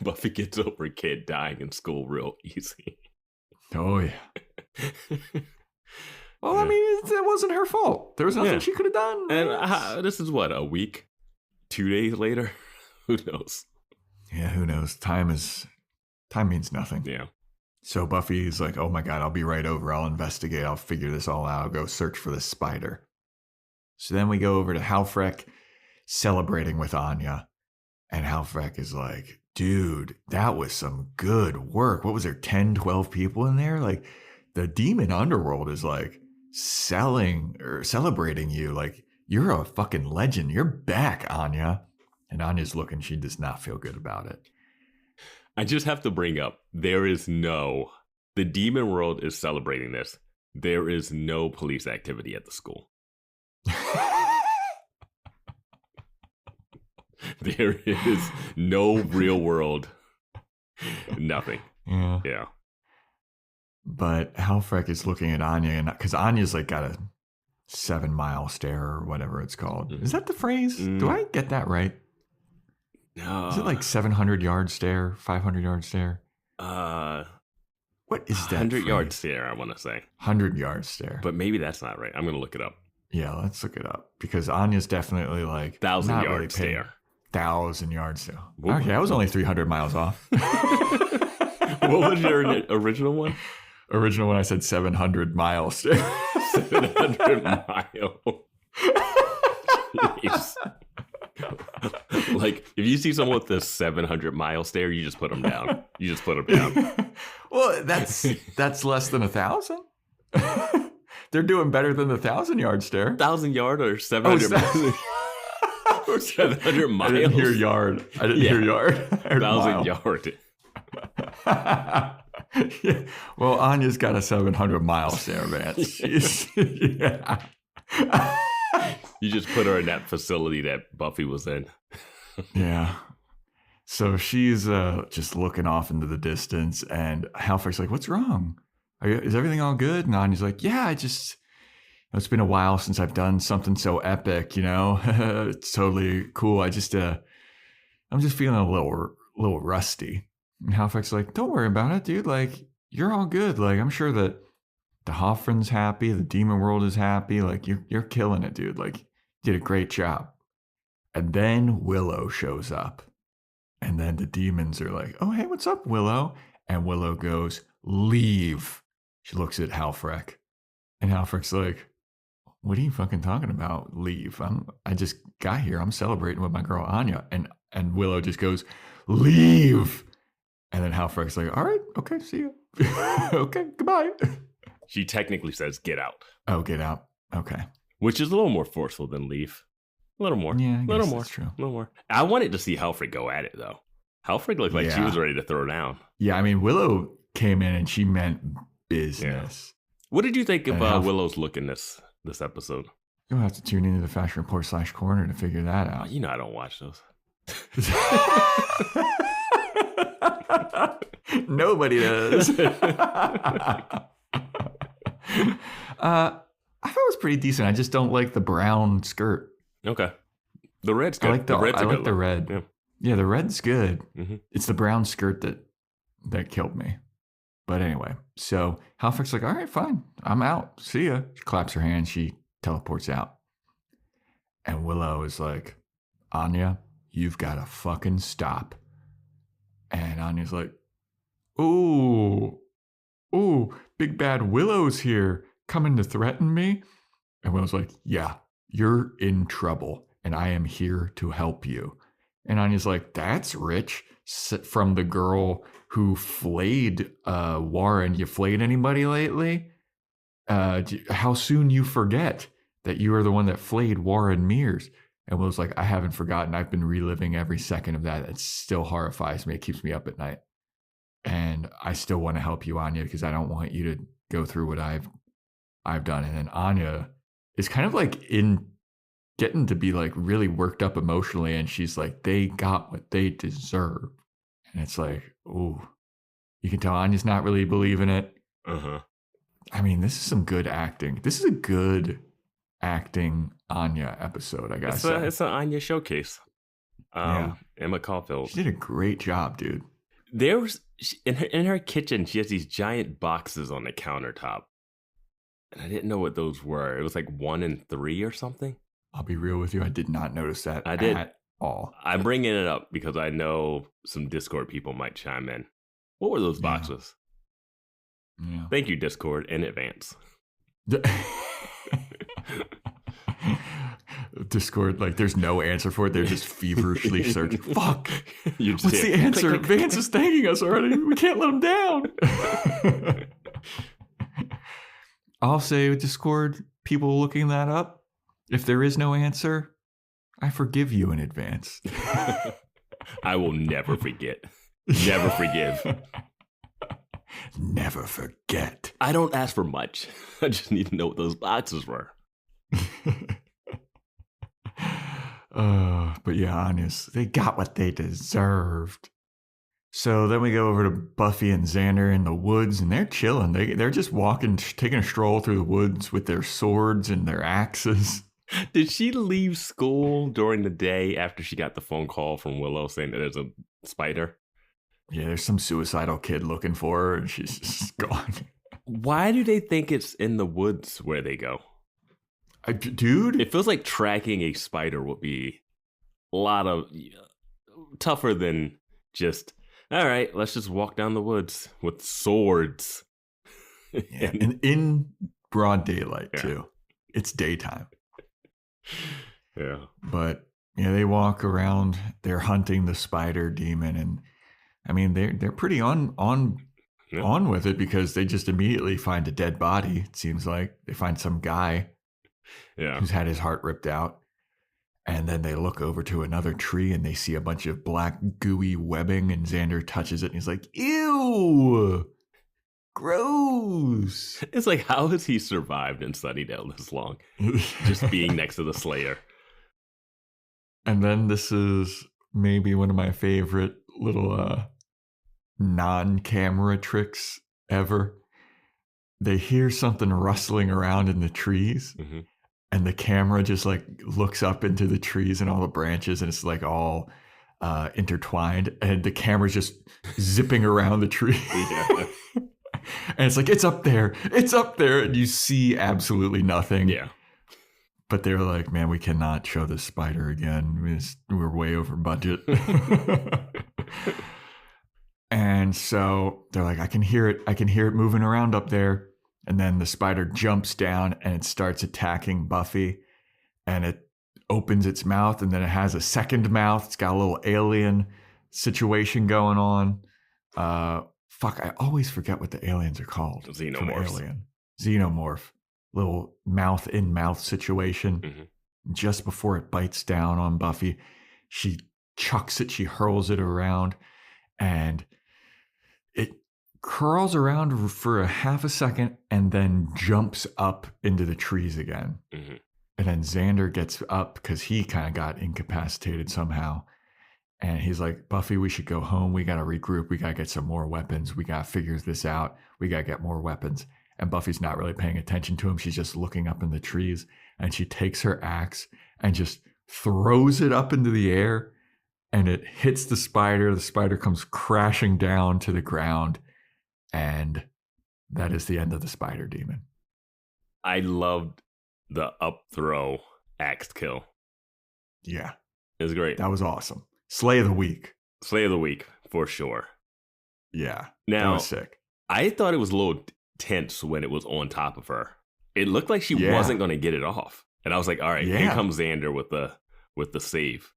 Buffy gets over a kid dying in school real easy. Oh, yeah. Well, I mean, it wasn't her fault. There was nothing she could have done. And this is what, a week? 2 days later? Who knows? Yeah, who knows? Time means nothing. Yeah. So Buffy's like, oh my God, I'll be right over. I'll investigate. I'll figure this all out. I'll go search for this spider. So then we go over to Halfrek celebrating with Anya. And Halfrek is like, dude, that was some good work. What was there, 10, 12 people in there? Like, the demon underworld is like selling or celebrating you. Like, you're a fucking legend. You're back, Anya. And Anya's looking, she does not feel good about it. I just have to bring up, the demon world is celebrating this. There is no police activity at the school. There is no real world. Nothing. Yeah. But Halfrek is looking at Anya, and because Anya's like got a 7-mile stare or whatever it's called. Is that the phrase? Do I get that right? No. Is it like 700-yard stare, 500-yard stare? What is that? 100-yard stare, I want to say. 100-yard stare. But maybe that's not right. I'm going to look it up. Yeah, let's look it up. Because Anya's definitely like 1,000-yard really stare. 1,000-yard stare. Okay, I was only 300 miles off. What was your original one? Original one, I said 700-mile stare. 700 mile. Jeez. Like, if you see someone with a 700-mile stare, you just put them down. Well, that's less than 1,000. They're doing better than the 1,000-yard stare. 1,000-yard or 700 miles? Or 700 miles? I didn't hear yard. I didn't hear yard. 1,000-yard. Yeah. Well, Anya's got a 700-mile stare, Vance. Yeah. You just put her in that facility that Buffy was in. Yeah. So she's just looking off into the distance, and Halfrek's like, what's wrong? Is everything all good? And Anya's like, yeah, it's been a while since I've done something so epic, It's totally cool. I'm just feeling a little rusty. And Halfrek's like, don't worry about it, dude. Like, you're all good. Like, I'm sure that the Hoffman's happy, the demon world is happy. Like, you're killing it, dude. Like, you did a great job. And then Willow shows up. And then the demons are like, oh, hey, what's up, Willow? And Willow goes, leave. She looks at Halfrek. And Halfrek's like, what are you fucking talking about? Leave. I just got here. I'm celebrating with my girl Anya. And Willow just goes, leave. And then Halfrek's like, all right, okay, see you. Okay, goodbye. She technically says, get out. Oh, get out. Okay. Which is a little more forceful than leave. A little more. Yeah, a little more. That's true. A little more. I wanted to see Halfrek go at it, though. Halfrek looked like she was ready to throw down. Yeah, I mean, Willow came in and she meant business. Yeah. What did you think of Willow's look in this episode? You'll have to tune into the Fashion Report /Corner to figure that out. Oh, I don't watch those. Nobody does. I thought it was pretty decent. I just don't like the brown skirt. Okay. The red's good. I like the red. Yeah, the red's good. Mm-hmm. It's the brown skirt that killed me. But anyway, so Halfrek's like, all right, fine. I'm out. See ya. She claps her hands. She teleports out. And Willow is like, Anya, you've got to fucking stop. And Anya's like, ooh, big bad Willow's here, coming to threaten me. And Willow's like, yeah, you're in trouble, and I am here to help you. And Anya's like, that's rich. From the girl who flayed Warren. You flayed anybody lately? How soon you forget that you are the one that flayed Warren Mears? And Willow's like, I haven't forgotten. I've been reliving every second of that. It still horrifies me. It keeps me up at night. And I still want to help you, Anya, because I don't want you to go through what I've done. And then Anya is kind of like getting to be like really worked up emotionally. And she's like, they got what they deserve. And it's like, ooh, you can tell Anya's not really believing it. Uh-huh. I mean, this is some good acting. This is a good acting Anya episode, I gotta say. It's an Anya showcase. Emma Caulfield. She did a great job, dude. There's in her kitchen, she has these giant boxes on the countertop. And I didn't know what those were. It was like 1 and 3 or something. I'll be real with you. I did not notice that at all. I'm bringing it up because I know some Discord people might chime in. What were those boxes? Yeah. Thank you, Discord, in advance. Discord, like, there's no answer for it. They're just feverishly searching. Fuck. What's the answer? Vance is thanking us already. We can't let him down. I'll say with Discord, people looking that up, if there is no answer, I forgive you in advance. I will never forget. Never forgive. Never forget. I don't ask for much. I just need to know what those boxes were. But yeah, honest, they got what they deserved. So then we go over to Buffy and Xander in the woods, and they're chilling. They're just walking, taking a stroll through the woods with their swords and their axes. Did she leave school during the day after she got the phone call from Willow saying that there's a spider? Yeah, there's some suicidal kid looking for her, and she's just gone. Why do they think it's in the woods where they go? Dude? It feels like tracking a spider would be a lot of tougher than just, all right, let's just walk down the woods with swords. Yeah, and in broad daylight, too. It's daytime. Yeah. But, yeah, they walk around. They're hunting the spider demon, and I mean, they're pretty on with it because they just immediately find a dead body. It seems like they find some guy who's had his heart ripped out. And then they look over to another tree and they see a bunch of black gooey webbing, and Xander touches it and he's like, ew, gross. It's like, how has he survived in Sunnydale this long? Just being next to the Slayer. And then this is maybe one of my favorite little non-camera tricks ever. They hear something rustling around in the trees, and the camera just like looks up into the trees and all the branches, and it's like all intertwined, and the camera's just zipping around the tree. And it's like, it's up there, and you see absolutely nothing. Yeah. But they're like, man, we cannot show this spider again. We're way over budget. And so they're like, I can hear it moving around up there. And then the spider jumps down and it starts attacking Buffy. And it opens its mouth, and then it has a second mouth. It's got a little alien situation going on. I always forget what the aliens are called. Xenomorph. Little mouth-in-mouth situation. Just before it bites down on Buffy, she chucks it, she hurls it around, and it curls around for a half a second and then jumps up into the trees again. And then Xander gets up because he kind of got incapacitated somehow. And he's like, Buffy, we should go home. We got to regroup. We got to get some more weapons. We got to figure this out. We got to get more weapons. And Buffy's not really paying attention to him. She's just looking up in the trees, and she takes her axe and just throws it up into the air, and it hits the spider. The spider comes crashing down to the ground, and that is the end of the spider demon. I loved the up throw axe kill. Yeah. It was great. That was awesome. Slay of the week. Slay of the week, for sure. Yeah. Now, that was sick. I thought it was a little tense when it was on top of her. It looked like she wasn't going to get it off, and I was like, all right, here comes Xander with the save,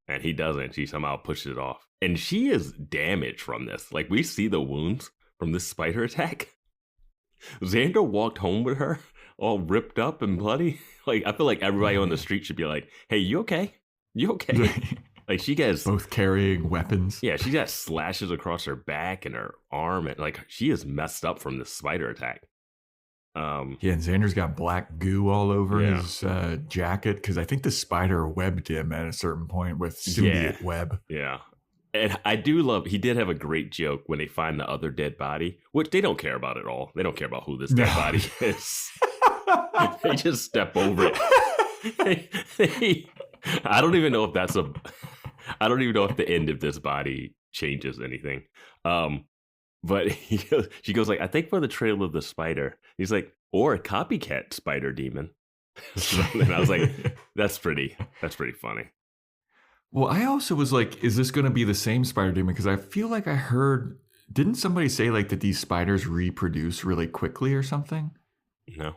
and he doesn't. She somehow pushes it off, and she is damaged from this. Like, we see the wounds from this spider attack. Xander walked home with her all ripped up and bloody. Like, I feel like everybody on the street should be like, hey, you okay? Like, she gets both carrying weapons. Yeah, she got slashes across her back and her arm, and like, she is messed up from this spider attack. And Xander's got black goo all over his jacket because I think the spider webbed him at a certain point with symbiote web. Yeah, and I do love. He did have a great joke when they find the other dead body, which they don't care about at all. They don't care about who this dead body is. They just step over it. I don't even know if that's I don't even know if the end of this body changes anything. But she goes like, I think for the trail of the spider. He's like, or a copycat spider demon. And I was like, that's pretty funny. Well, I also was like, is this going to be the same spider demon? Because I feel like I heard Didn't somebody say like that these spiders reproduce really quickly or something? No.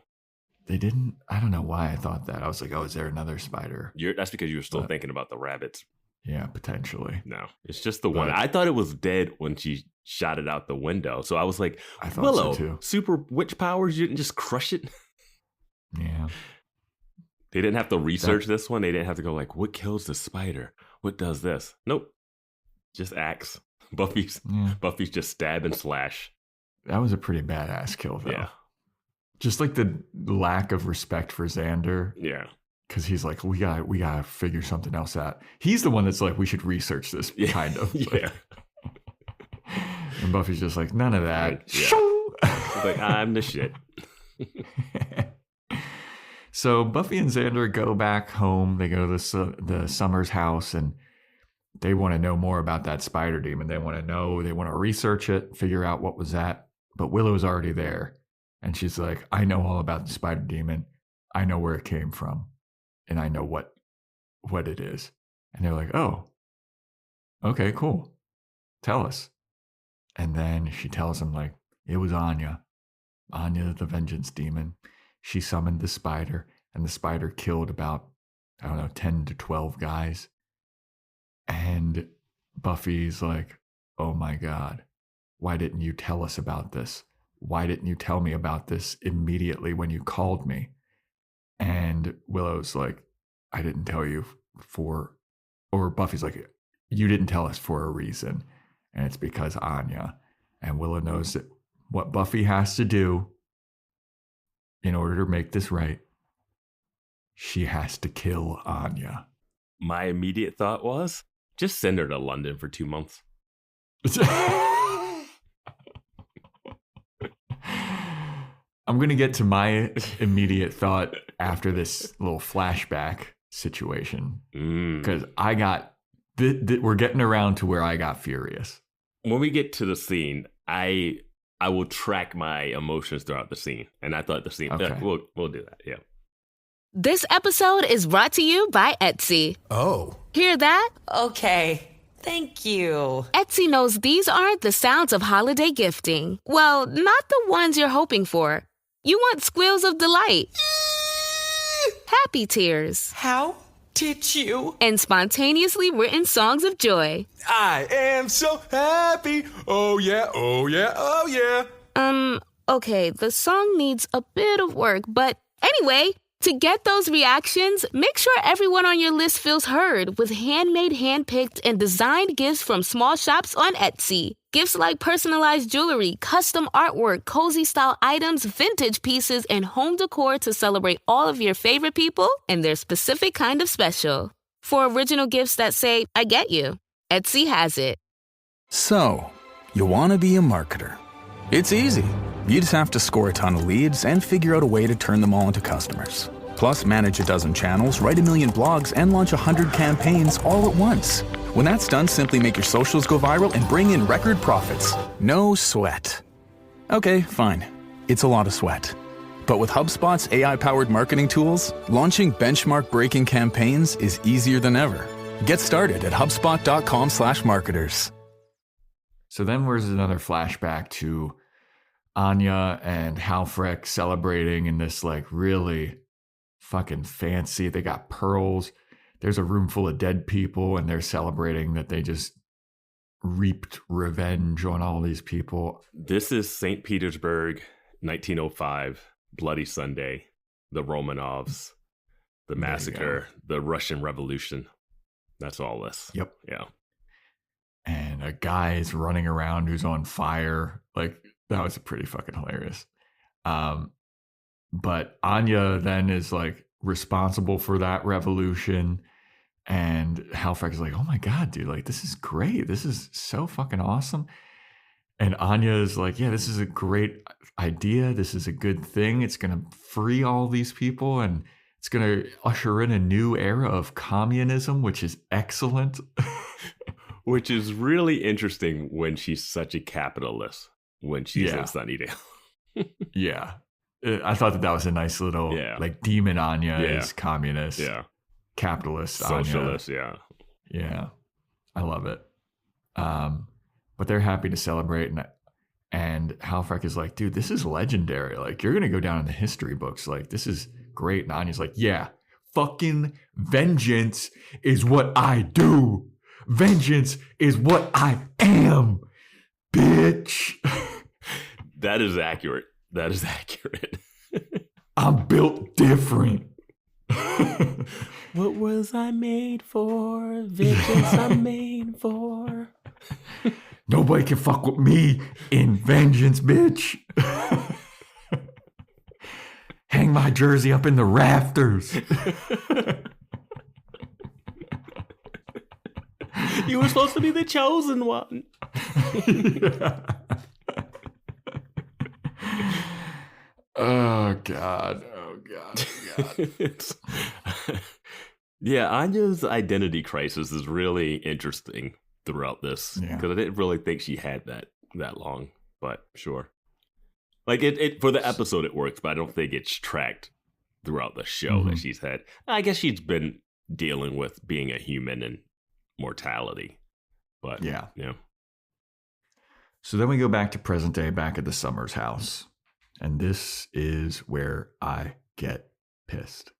They didn't? I don't know why I thought that. I was like, oh, is there another spider? That's because you were still thinking about the rabbits. Yeah, potentially. No, it's just the one. I thought it was dead when she shot it out the window. So I was like, I thought Willow, so too. super witch powers, you didn't just crush it? Yeah. They didn't have to research this one. They didn't have to go like, what kills the spider? What does this? Nope. Just axe. Buffy's just stab and slash. That was a pretty badass kill, though. Yeah. Just like the lack of respect for Xander. Yeah. Because he's like, we gotta figure something else out. He's the one that's like, we should research this, kind of. Yeah. And Buffy's just like, none of that. Yeah. He's like, I'm the shit. So Buffy and Xander go back home. They go to the Summers house, and they want to know more about that spider demon. They want to research it, figure out what was that. But Willow's already there. And she's like, I know all about the spider demon. I know where it came from. And I know what it is. And they're like, oh, okay, cool. Tell us. And then she tells him, like, it was Anya, the vengeance demon. She summoned the spider, and the spider killed about, 10 to 12 guys. And Buffy's like, oh my God, why didn't you tell us about this? Why didn't you tell me about this immediately when you called me? And Willow's like, I didn't tell you or Buffy's like, you didn't tell us for a reason. And it's because Anya. And Willow knows that what Buffy has to do in order to make this right, she has to kill Anya. My immediate thought was, just send her to London for 2 months. I'm going to get to my immediate thought after this little flashback situation. Because I got, we're getting around to where I got furious. When we get to the scene, I will track my emotions throughout the scene. And I thought the scene, okay. We'll do that, yeah. This episode is brought to you by Etsy. Oh. Hear that? Okay. Thank you. Etsy knows these aren't the sounds of holiday gifting. Well, not the ones you're hoping for. You want squeals of delight. Happy tears. How did you? And spontaneously written songs of joy. I am so happy. Oh yeah, oh yeah, oh yeah. Okay, the song needs a bit of work, but anyway, to get those reactions, make sure everyone on your list feels heard with handmade, handpicked, and designed gifts from small shops on Etsy. Gifts like personalized jewelry, custom artwork, cozy style items, vintage pieces, and home decor to celebrate all of your favorite people and their specific kind of special. For original gifts that say, I get you, Etsy has it. So, you want to be a marketer. It's easy. You just have to score a ton of leads and figure out a way to turn them all into customers. Plus, manage a dozen channels, write 1 million blogs, and launch 100 campaigns all at once. When that's done, simply make your socials go viral and bring in record profits. No sweat. Okay, fine. It's a lot of sweat. But with HubSpot's AI-powered marketing tools, launching benchmark-breaking campaigns is easier than ever. Get started at HubSpot.com/marketers. So then there's another flashback to Anya and Halfrek celebrating in this like really fucking fancy. They got pearls. There's a room full of dead people, and they're celebrating that they just reaped revenge on all these people. This is St. Petersburg, 1905, Bloody Sunday, the Romanovs, the massacre, the Russian Revolution. That's all this. Yep. Yeah. And a guy is running around who's on fire. Like, that was pretty fucking hilarious. But Anya then is like responsible for that revolution. And Halfrek is like, oh my God, dude, like, this is great. This is so fucking awesome. And Anya is like, yeah, this is a great idea. This is a good thing. It's going to free all these people, and it's going to usher in a new era of communism, which is excellent. Which is really interesting when she's such a capitalist, when she's in Sunnydale. Yeah. I thought that was a nice little, like, demon Anya is communist. Yeah. Capitalist Socialist, Anya. Yeah. I love it. But but they're happy to celebrate. And Halfrek is like, dude, this is legendary. Like, you're going to go down in the history books. Like, this is great. And Anya's like, yeah, fucking vengeance is what I do. Vengeance is what I am, bitch. That is accurate. I'm built different. What was I made for? Vengeance I'm made for. Nobody can fuck with me in vengeance, bitch. Hang my jersey up in the rafters. You were supposed to be the chosen one. Oh, God. Yeah, Anya's identity crisis is really interesting throughout this. Because I didn't really think she had that long. But sure. Like, it for the episode it works, but I don't think it's tracked throughout the show that she's had. I guess she's been dealing with being a human and mortality. But yeah. So then we go back to present day, back at the Summers house. And this is where I get pissed.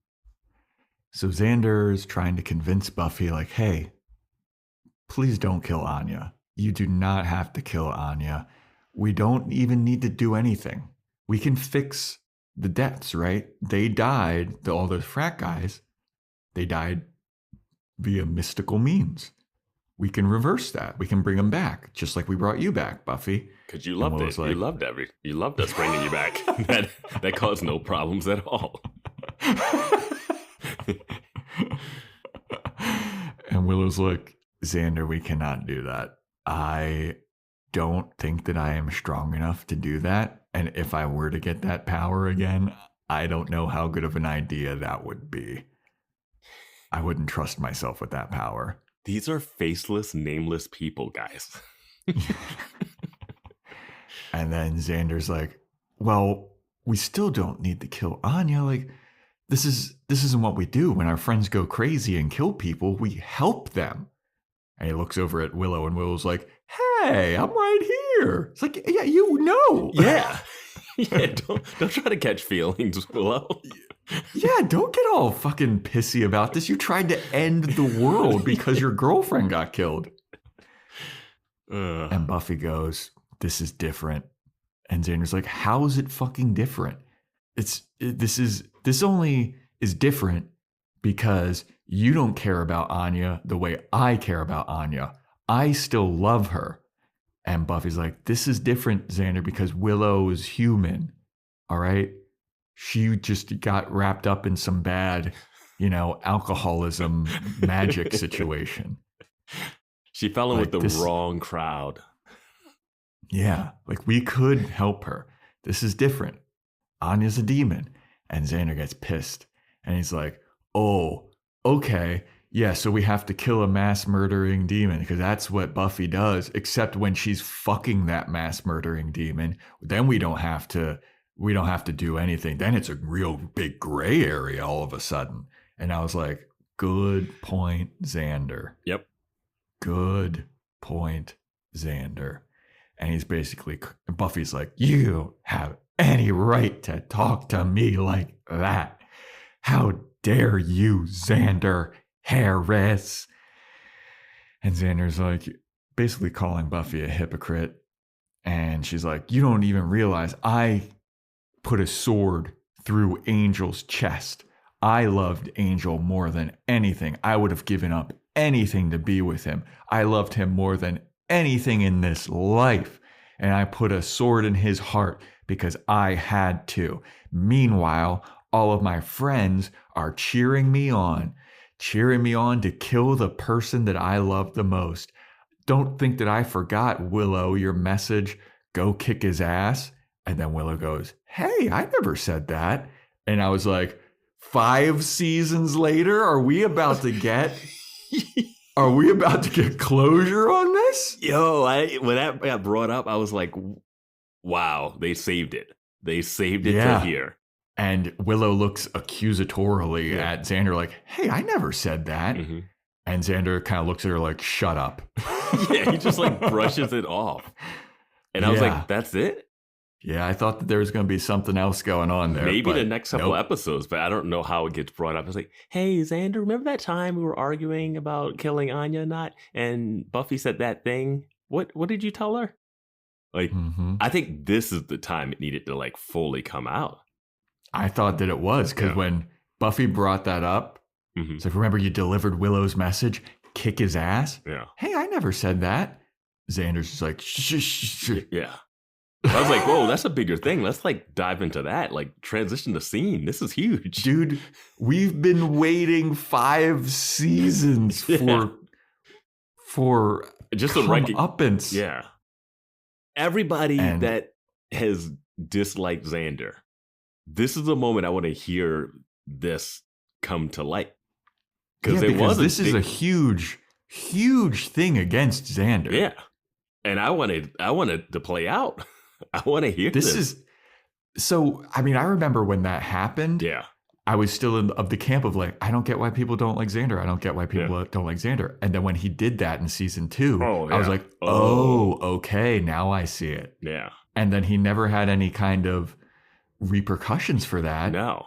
So Xander is trying to convince Buffy, like, hey, please don't kill Anya. You do not have to kill Anya. We don't even need to do anything. We can fix the deaths, right? They died, all those frat guys, they died via mystical means. We can reverse that. We can bring them back, just like we brought you back, Buffy. Because you loved it. Like, you loved us bringing you back. that caused no problems at all. And Willow's like, Xander, we cannot do that. I don't think that I am strong enough to do that. And if I were to get that power again, I don't know how good of an idea that would be. I wouldn't trust myself with that power. These are faceless, nameless people, guys. And then Xander's like, well, we still don't need to kill Anya. Like, this isn't what we do. When our friends go crazy and kill people, we help them. And he looks over at Willow, and Willow's like, hey, I'm right here. It's like, yeah, you know. Yeah. Yeah, don't try to catch feelings, Willow. Yeah, don't get all fucking pissy about this. You tried to end the world because your girlfriend got killed. And Buffy goes, this is different. And Xander's like, how is it fucking different? This only is different because you don't care about Anya the way I care about Anya. I still love her. And Buffy's like, this is different, Xander, because Willow is human. All right? She just got wrapped up in some bad, alcoholism magic situation. She fell in with the wrong crowd. Yeah, like we could help her. This is different. Anya's a demon. And Xander gets pissed. And he's like, oh, okay. Yeah, so we have to kill a mass murdering demon because that's what Buffy does, except when she's fucking that mass murdering demon, then we don't have to do anything. Then it's a real big gray area all of a sudden. And I was like, good point, Xander. Yep. Good point, Xander. And he's basically, Buffy's like, you don't have any right to talk to me like that. How dare you, Xander Harris? And Xander's like, basically calling Buffy a hypocrite. And she's like, you don't even realize I put a sword through Angel's chest. I loved Angel more than anything. I would have given up anything to be with him. I loved him more than anything in this life. And I put a sword in his heart because I had to. Meanwhile, all of my friends are cheering me on to kill the person that I love the most. Don't think that I forgot, Willow, your message, go kick his ass. And then Willow goes, hey, I never said that. And I was like, 5 seasons later, are we about to get closure on this? Yo, when that got brought up, I was like, wow, they saved it. They saved it to here. And Willow looks accusatorily at Xander like, hey, I never said that. Mm-hmm. And Xander kind of looks at her like, shut up. Yeah, he just like brushes it off. And I was like, that's it? Yeah, I thought that there was going to be something else going on there. Maybe the next couple episodes, but I don't know how it gets brought up. I was like, hey, Xander, remember that time we were arguing about killing Anya or not? And Buffy said that thing. What did you tell her? Like, I think this is the time it needed to like fully come out. I thought that it was because when Buffy brought that up, it's like, remember you delivered Willow's message, kick his ass? Yeah. Hey, I never said that. Xander's just like, shh. Yeah. I was like, whoa, that's a bigger thing. Let's like dive into that, like transition the scene. This is huge. Dude, we've been waiting 5 seasons for just comeuppance. Yeah. Everybody that has disliked Xander, this is the moment I want to hear this come to light. Because this is a huge thing against Xander. Yeah. And I wanted to play out. I want to hear this. So, I mean, I remember when that happened. Yeah. I was still of the camp of like, I don't get why people don't like Xander. I don't get why people don't like Xander. And then when he did that in season 2, I was like, oh, okay, now I see it. Yeah. And then he never had any kind of repercussions for that. No.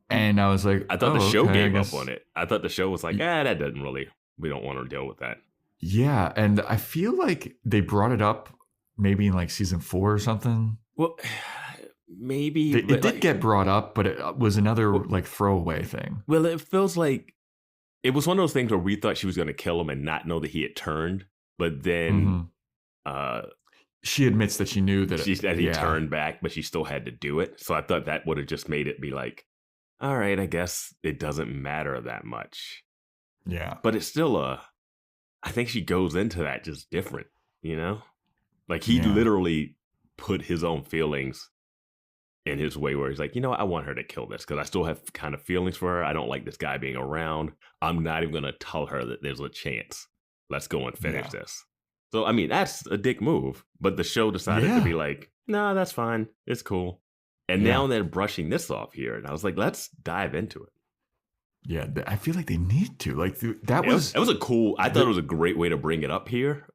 And I was like, I thought the show gave up on it. I thought the show was like, that doesn't really, we don't want to deal with that. Yeah. And I feel like they brought it up maybe in like season 4 or something. Well, maybe. It did get brought up, but it was another like throwaway thing. Well, it feels like it was one of those things where we thought she was going to kill him and not know that he had turned. But then she admits that she knew that he turned back, but she still had to do it. So I thought that would have just made it be like, all right, I guess it doesn't matter that much. Yeah. But it's still I think she goes into that just different, you know? Like he literally put his own feelings in his way where he's like, you know what? I want her to kill this because I still have kind of feelings for her. I don't like this guy being around. I'm not even going to tell her that there's a chance. Let's go and finish this. So, I mean, that's a dick move. But the show decided to be like, no, that's fine. It's cool. And now they're brushing this off here. And I was like, let's dive into it. Yeah, I feel like they need to. Like that was a cool. I thought it was a great way to bring it up here,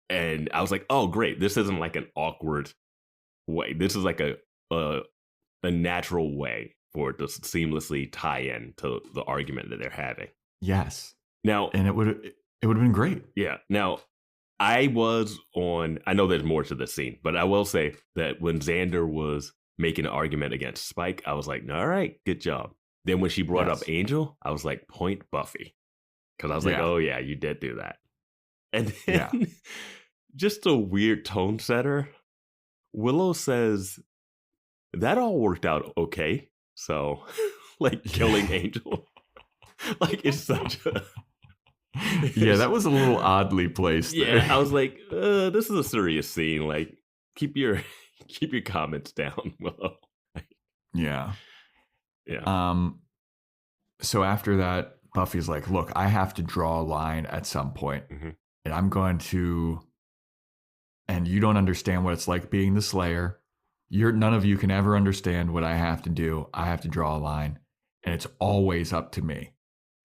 and I was like, oh, great! This isn't like an awkward way. This is like a natural way for it to seamlessly tie in to the argument that they're having. Yes. Now, and it would have been great. Yeah. Now, I know there's more to the scene, but I will say that when Xander was making an argument against Spike, I was like, all right, good job. Then when she brought up Angel, I was like, point Buffy. Because I was like, oh, yeah, you did do that. And then just a weird tone setter. Willow says, that all worked out okay. So, like, killing Angel. Like, it's such a... Yeah, that was a little oddly placed there. Yeah, I was like, this is a serious scene. Like, keep your comments down, Willow. Yeah. Yeah. So after that, Buffy's like, look, I have to draw a line at some point. And I'm going to, and you don't understand what it's like being the Slayer. None of you can ever understand what I have to do. I have to draw a line. And it's always up to me.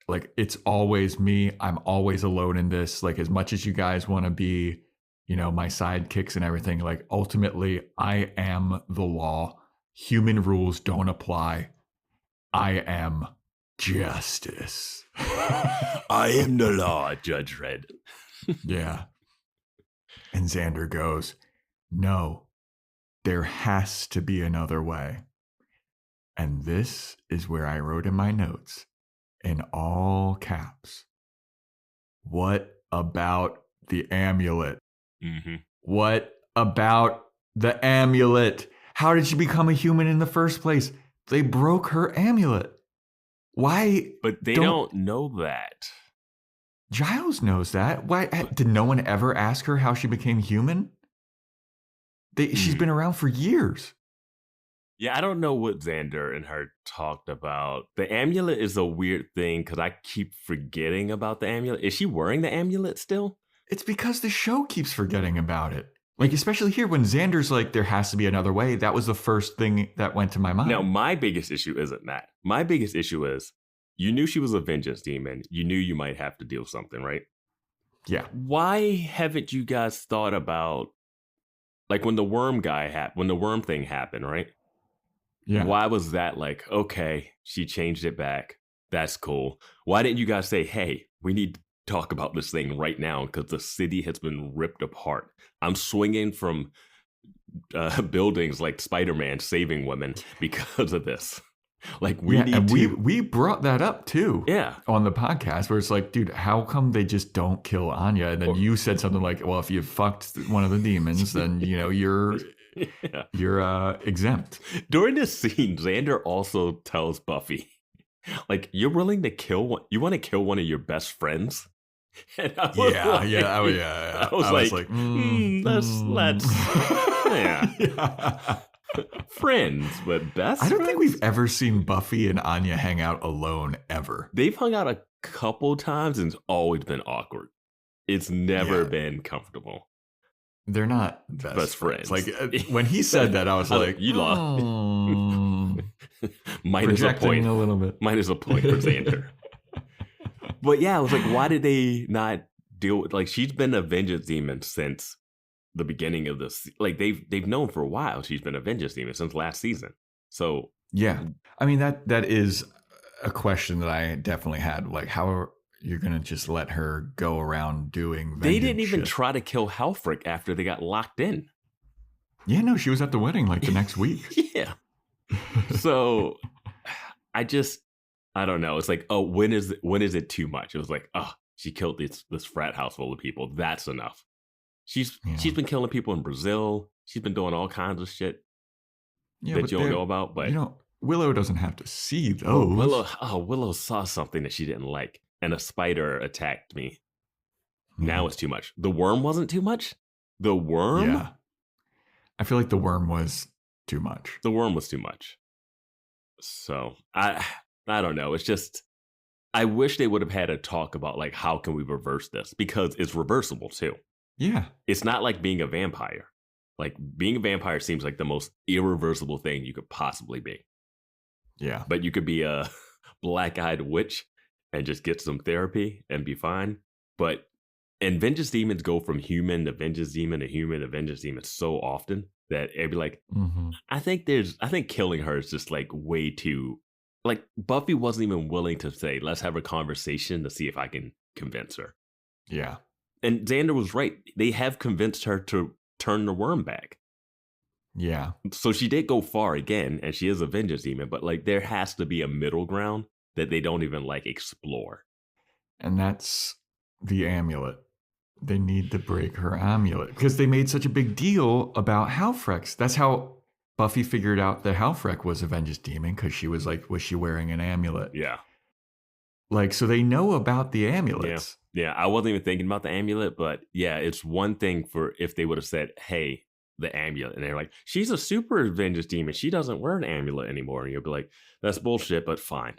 Like, it's always me. I'm always alone in this. Like, as much as you guys want to be, you know, my sidekicks and everything, like, ultimately, I am the law. Human rules don't apply. I am justice. I am the law, Judge Red. Yeah. And Xander goes, no, there has to be another way. And this is where I wrote in my notes, in all caps, what about the amulet? What about the amulet? How did she become a human in the first place? They broke her amulet. Why? But they don't know that. Giles knows that. Why did no one ever ask her how she became human? She's been around for years. Yeah, I don't know what Xander and her talked about. The amulet is a weird thing because I keep forgetting about the amulet. Is she wearing the amulet still? It's because the show keeps forgetting about it. Like, especially here when Xander's like, there has to be another way. That was the first thing that went to my mind. Now, my biggest issue isn't that. My biggest issue is you knew she was a vengeance demon. You knew you might have to deal with something, right? Yeah. Why haven't you guys thought about, like, when the worm thing happened, right? Yeah. Why was that like, okay, she changed it back. That's cool. Why didn't you guys say, hey, we need to talk about this thing right now because the city has been ripped apart. I'm swinging from buildings like Spider-Man saving women because of this. Like, we brought that up too. Yeah. On the podcast where it's like, dude, how come they just don't kill Anya? And then you said something like, well, if you fucked one of the demons, then you're exempt. During this scene, Xander also tells Buffy, like, you're willing to kill one? You want to kill one of your best friends? And I was like, let's yeah. Friends, but best I don't friends? think we've ever seen Buffy and Anya hang out alone ever. They've hung out a couple times and it's always been awkward. It's never been comfortable. They're not best friends. Like, when he said that, I was like, you lost. Minus a point. A little bit. Minus a point for Xander. But yeah, I was like, why did they not deal with, like, she's been a vengeance demon since the beginning of this. Like, they've known for a while she's been a vengeance demon since last season. So yeah, I mean, that is a question that I definitely had. Like, how are you gonna just let her go around doing vengeance? They didn't even shit? try to kill Halfrick after they got locked in. Yeah, no, she was at the wedding like the next week. Yeah. So I don't know. It's like, oh, when is it too much? It was like, oh, she killed this frat house full of people. That's enough. She's been killing people in Brazil. She's been doing all kinds of shit that you don't know about. But Willow doesn't have to see those. Willow saw something that she didn't like, and a spider attacked me. Now it's too much. The worm wasn't too much. The worm. Yeah, I feel like the worm was too much. The worm was too much. So I don't know. It's just, I wish they would have had a talk about, like, how can we reverse this? Because it's reversible too. Yeah. It's not like being a vampire. Like, being a vampire seems like the most irreversible thing you could possibly be. Yeah. But you could be a black-eyed witch and just get some therapy and be fine. And vengeance demons go from human to vengeance demon to human to vengeance demon so often that it'd be like, I think killing her is just like way too, like, Buffy wasn't even willing to say, let's have a conversation to see if I can convince her. Yeah. And Xander was right. They have convinced her to turn the worm back. Yeah. So she did go far again, and she is a vengeance demon, but, like, there has to be a middle ground that they don't even, like, explore. And that's the amulet. They need to break her amulet because they made such a big deal about Halfrek. That's how Buffy figured out that Halfrek was a vengeance demon, because she was like, was she wearing an amulet? Yeah. Like, so they know about the amulets. Yeah, I wasn't even thinking about the amulet, but yeah, it's one thing for if they would have said, hey, the amulet. And they're like, she's a super vengeance demon. She doesn't wear an amulet anymore. And you'll be like, that's bullshit, but fine.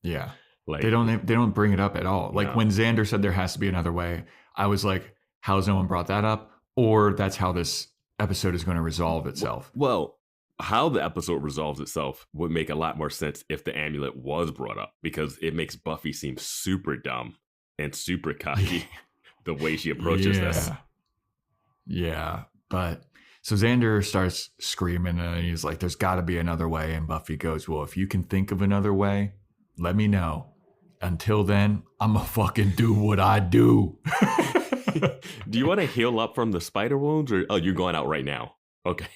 Yeah. Like, they don't bring it up at all. Like, when Xander said there has to be another way, I was like, how's no one brought that up? Or that's how this episode is going to resolve itself. Well, how the episode resolves itself would make a lot more sense if the amulet was brought up, because it makes Buffy seem super dumb and super cocky the way she approaches this. Yeah. But so Xander starts screaming and he's like, there's got to be another way. And Buffy goes, well, if you can think of another way, let me know. Until then, I'm going to fucking do what I do. Do you want to heal up from the spider wounds, or you're going out right now? Okay.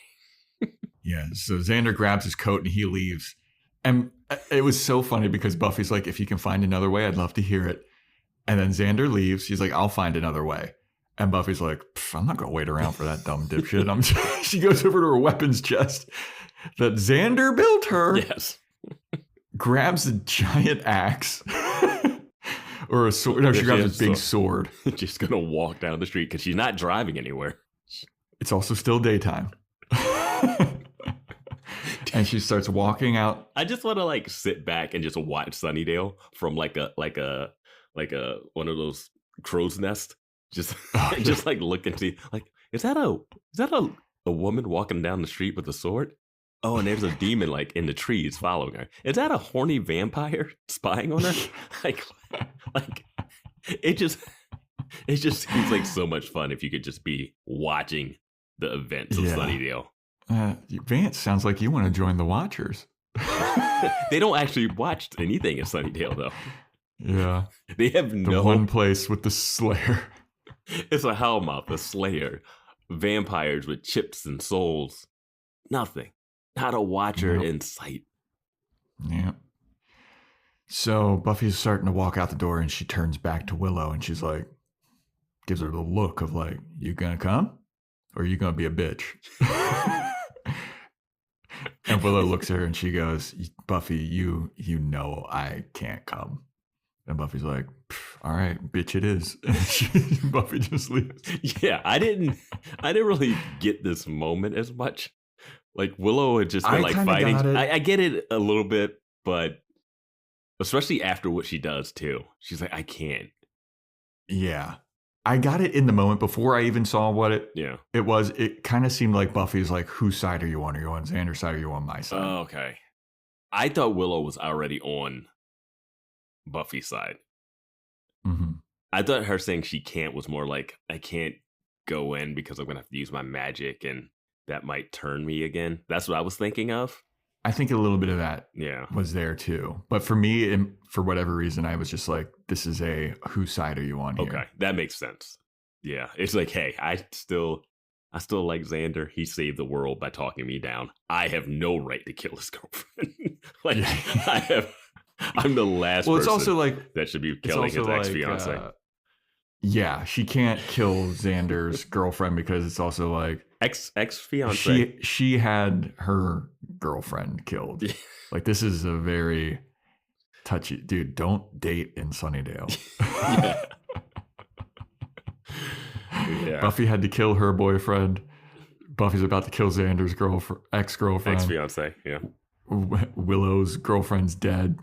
Yeah. So Xander grabs his coat and he leaves. And it was so funny because Buffy's like, if you can find another way, I'd love to hear it. And then Xander leaves. He's like, I'll find another way. And Buffy's like, I'm not going to wait around for that dumb dipshit. She goes over to her weapons chest that Xander built her. Yes. Grabs a giant axe. Or a sword. No, she grabs a big sword. Just going to walk down the street because she's not driving anywhere. It's also still daytime. And she starts walking out. I just want to, like, sit back and just watch Sunnydale from like a one of those crow's nest. Just like look and see, like, is that a woman walking down the street with a sword? Oh, and there's a demon like in the trees following her. Is that a horny vampire spying on her? like it just seems like so much fun if you could just be watching the events of Sunnydale. Vance, sounds like you want to join the Watchers. They don't actually watch anything in Sunnydale, though. Yeah. They have the one place with the Slayer. It's a hellmouth, a Slayer, vampires with chips and souls. Nothing. Not a Watcher in sight. Yeah. So Buffy's starting to walk out the door and she turns back to Willow and she's like, gives her the look of like, you gonna come? Or are you gonna be a bitch? And Willow looks at her and she goes, Buffy, you know I can't come. And Buffy's like, all right, bitch it is. And Buffy just leaves. Yeah, I didn't really get this moment as much. Like Willow had just been like fighting. I get it a little bit, but especially after what she does too. She's like, I can't. Yeah. I got it in the moment before I even saw what it was. It kind of seemed like Buffy's like, whose side are you on? Are you on Xander's side or are you on my side? Oh, okay. I thought Willow was already on Buffy's side. Mm-hmm. I thought her saying she can't was more like, I can't go in because I'm going to have to use my magic and that might turn me again. That's what I was thinking of. I think a little bit of that was there too. But for me, for whatever reason, I was just like, this is a whose side are you on here? Okay, that makes sense. Yeah, it's like, hey, I still like Xander. He saved the world by talking me down. I have no right to kill his girlfriend. I'm the last person it's also like, that should be killing his ex-fiance. Yeah, she can't kill Xander's girlfriend because it's also like ex-fiance. She had her girlfriend killed. Like this is a very touchy dude. Don't date in Sunnydale. Yeah. Buffy had to kill her boyfriend. Buffy's about to kill Xander's ex-girlfriend. Ex-fiance. Yeah. Willow's girlfriend's dead.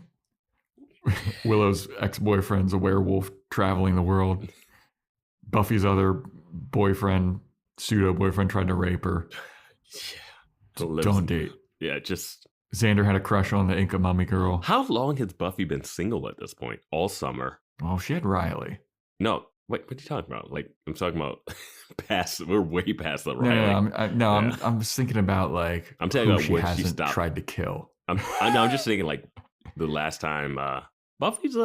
Willow's ex-boyfriend's a werewolf traveling the world. Buffy's other boyfriend, pseudo-boyfriend, tried to rape her. Yeah. Don't date. Yeah, just... Xander had a crush on the Inca mummy girl. How long has Buffy been single at this point? All summer. Oh, she had Riley. No, wait, what are you talking about? Like, I'm talking about we're way past the Riley. I'm just thinking about like I'm talking about she where hasn't she stopped. tried to kill. I'm just thinking like the last time Buffy's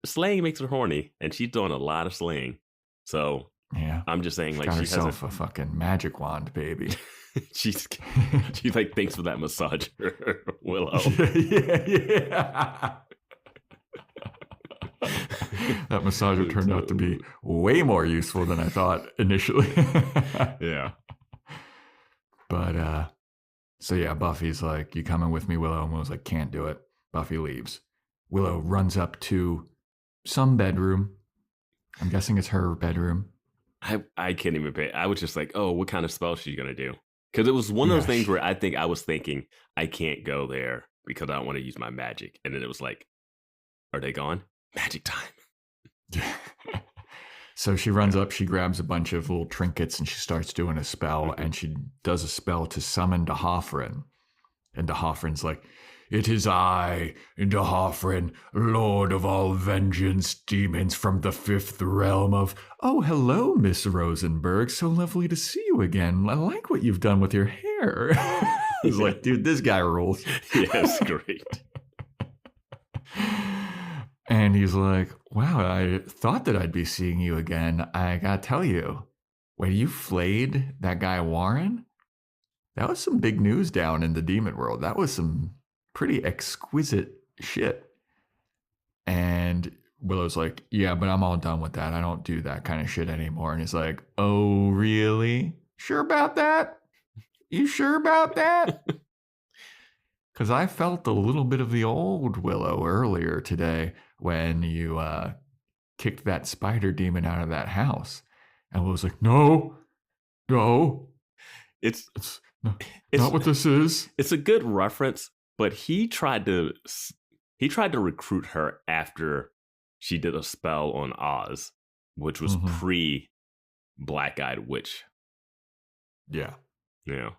slaying makes her horny, and she's doing a lot of slaying. So yeah, I'm just saying like got she herself a fucking magic wand, baby. she like thanks for that massage, Willow. Yeah. That massager turned out to be way more useful than I thought initially. Yeah. But so yeah, Buffy's like, you coming with me, Willow? And Willow's like, can't do it. Buffy leaves. Willow runs up to some bedroom. I'm guessing it's her bedroom. I can't even pay. I was just like, oh, what kind of spell is she gonna do? Because it was one of those things where I was thinking, I can't go there because I don't want to use my magic. And then it was like, are they gone? Magic time. So she runs up, she grabs a bunch of little trinkets and she starts doing a spell. And she does a spell to summon Dahofrin. And Dahofrin's like, it is I, Dahofrin, Lord of all vengeance, demons from the fifth realm of... Oh, hello, Miss Rosenberg. So lovely to see you again. I like what you've done with your hair. He's like, dude, this guy rules. Yes, great. And he's like, wow, I thought that I'd be seeing you again. I gotta tell you, when you flayed that guy Warren, that was some big news down in the demon world. That was some pretty exquisite shit. And Willow's like, yeah, but I'm all done with that. I don't do that kind of shit anymore. And he's like, oh, really? Sure about that? You sure about that? Because I felt a little bit of the old Willow earlier today when you kicked that spider demon out of that house. And Willow's like, no. It's not what this is. It's a good reference, but he tried to recruit her after she did a spell on Oz, which was pre Black-Eyed Witch. Yeah. Yeah.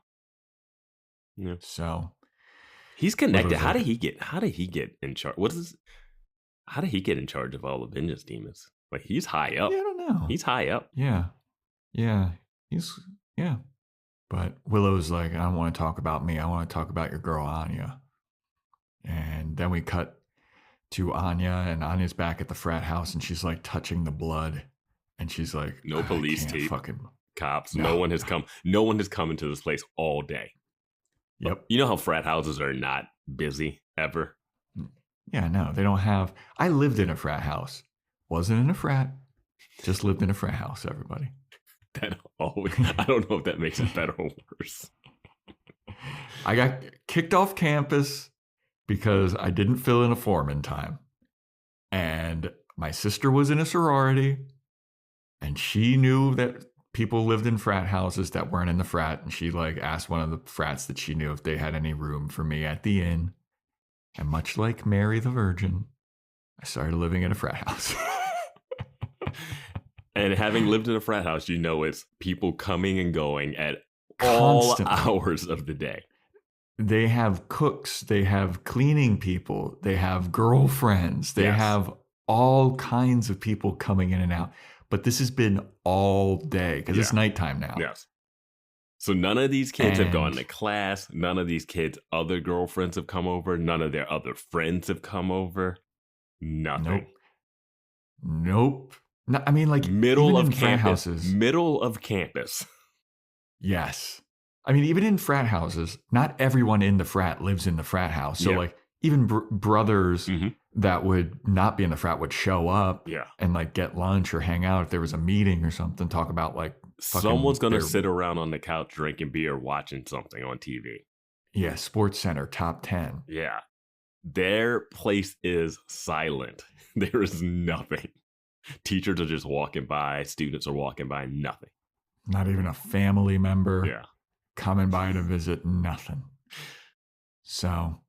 Yeah. So he's connected. How did he get in charge? How did he get in charge of all the vengeance demons? Like, he's high up. Yeah, I don't know. He's high up. Yeah. But Willow's like, I don't want to talk about me. I want to talk about your girl, Anya. And then we cut to Anya, and Anya's back at the frat house, and she's like touching the blood. And she's like, no police tape, cops. No. No one has come. No one has come into this place all day. Yep. You know how frat houses are not busy ever? Yeah, no, they don't have. I lived in a frat house. Wasn't in a frat. Just lived in a frat house, everybody. I don't know if that makes it better or worse. I got kicked off campus because I didn't fill in a form in time. And my sister was in a sorority, and she knew that people lived in frat houses that weren't in the frat. And she like asked one of the frats that she knew if they had any room for me at the inn. And much like Mary the Virgin, I started living in a frat house. And having lived in a frat house, you know it's people coming and going at Constantly. all hours of the day. They have cooks, they have cleaning people, they have girlfriends, they have all kinds of people coming in and out. But this has been all day because it's nighttime now. Yes. So none of these kids have gone to class. None of these kids' other girlfriends have come over. None of their other friends have come over. Nothing. Nope. No, I mean, like, middle of campus, frat houses. Middle of campus. Yes. I mean, even in frat houses, not everyone in the frat lives in the frat house. So, like, even brothers that would not be in the frat would show up and, like, get lunch or hang out if there was a meeting or something, talk about, like, someone's going to sit around on the couch drinking beer, watching something on TV. Yeah, Sports Center, top 10. Yeah. Their place is silent. There is nothing. Teachers are just walking by. Students are walking by. Nothing. Not even a family member coming by to visit. Nothing. So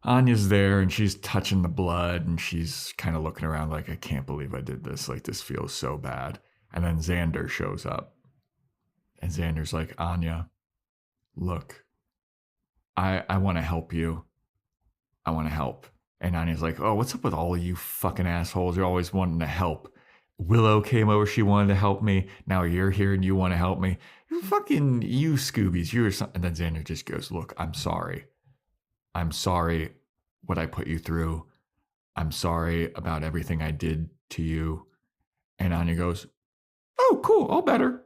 Anya's there, and she's touching the blood, and she's kind of looking around like, I can't believe I did this. Like, this feels so bad. And then Xander shows up. And Xander's like, Anya, look, I want to help you. I want to help. And Anya's like, oh, what's up with all of you fucking assholes? You're always wanting to help. Willow came over. She wanted to help me. Now you're here and you want to help me. Fucking you, Scoobies. You're something. And then Xander just goes, look, I'm sorry. I'm sorry what I put you through. I'm sorry about everything I did to you. And Anya goes, oh, cool. All better.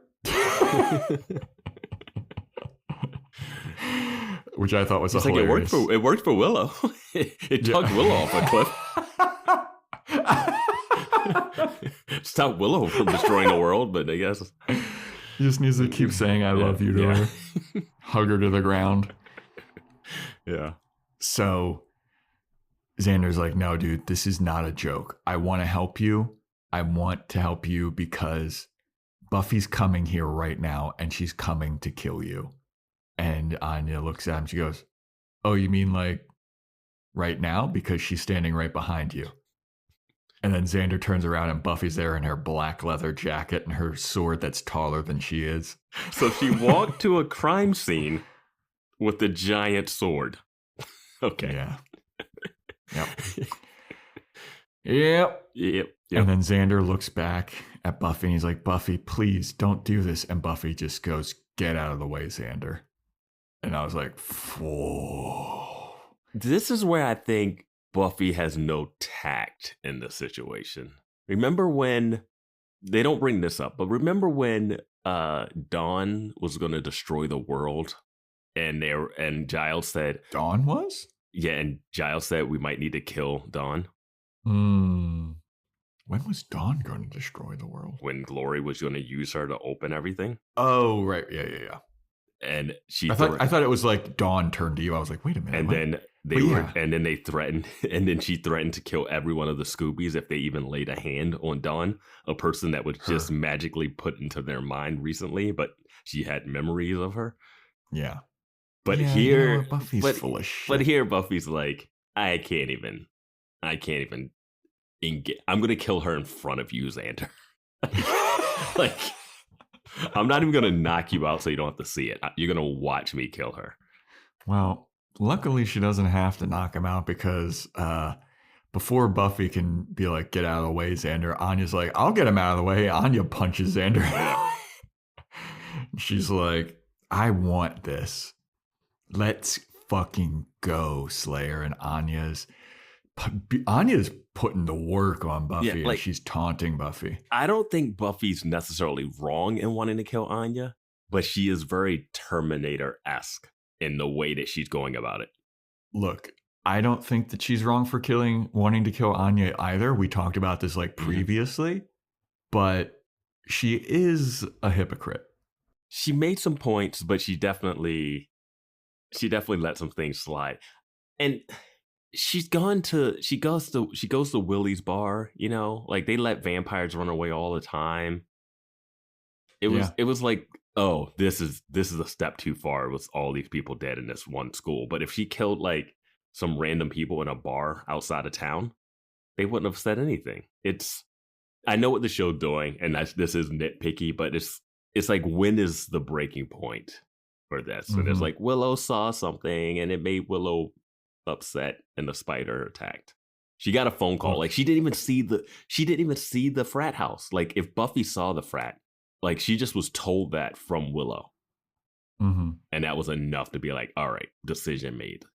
Which I thought was hilarious. Like, it worked for Willow. It tugged Willow off a cliff. Stop Willow from destroying the world, but I guess he just needs to keep saying I love you to her. Hug her to the ground. Yeah. So Xander's like, no, dude, this is not a joke. I want to help you. I want to help you because Buffy's coming here right now, and she's coming to kill you. And Anya looks at him. She goes, oh, you mean like right now? Because she's standing right behind you. And then Xander turns around, and Buffy's there in her black leather jacket and her sword that's taller than she is. So she walked to a crime scene with a giant sword. Okay. Yeah. Yep. And then Xander looks back at Buffy, and he's like, Buffy, please don't do this. And Buffy just goes, get out of the way, Xander. And I was like, whoa. This is where I think Buffy has no tact in this situation. Remember when, they don't bring this up, but remember when Dawn was going to destroy the world, and Giles said, Dawn was? Yeah, and Giles said we might need to kill Dawn. When was Dawn going to destroy the world? When Glory was going to use her to open everything. Oh, right. Yeah. And I thought it was like Dawn turned to you. I was like, wait a minute. And then they threatened, and then she threatened to kill every one of the Scoobies if they even laid a hand on Dawn, a person that was just magically put into their mind recently, but she had memories of her. Yeah. But here, Buffy's full of shit. But here, Buffy's like, I can't even engage. I'm gonna kill her in front of you, Xander. Like, I'm not even gonna knock you out so you don't have to see it. You're gonna watch me kill her. Well, luckily she doesn't have to knock him out because before Buffy can be like, get out of the way, Xander, Anya's like, I'll get him out of the way. Anya punches Xander. She's like, I want this. Let's fucking go, Slayer. And Anya's putting the work on Buffy, and she's taunting Buffy. I don't think Buffy's necessarily wrong in wanting to kill Anya, but she is very Terminator-esque in the way that she's going about it. Look, I don't think that she's wrong for wanting to kill Anya either. We talked about this like previously, but she is a hypocrite. She made some points, but she definitely let some things slide. And she goes to Willie's bar, you know, like they let vampires run away all the time. It was like, oh, this is a step too far with all these people dead in this one school. But if she killed like some random people in a bar outside of town, they wouldn't have said anything. I know what the show's doing, and this is nitpicky, but it's like, when is the breaking point for this? And it's like Willow saw something and it made Willow upset and the spider attacked. She got a phone call. Like she didn't even see the frat house. Like if Buffy saw the frat, like she just was told that from Willow. And that was enough to be like, all right, decision made.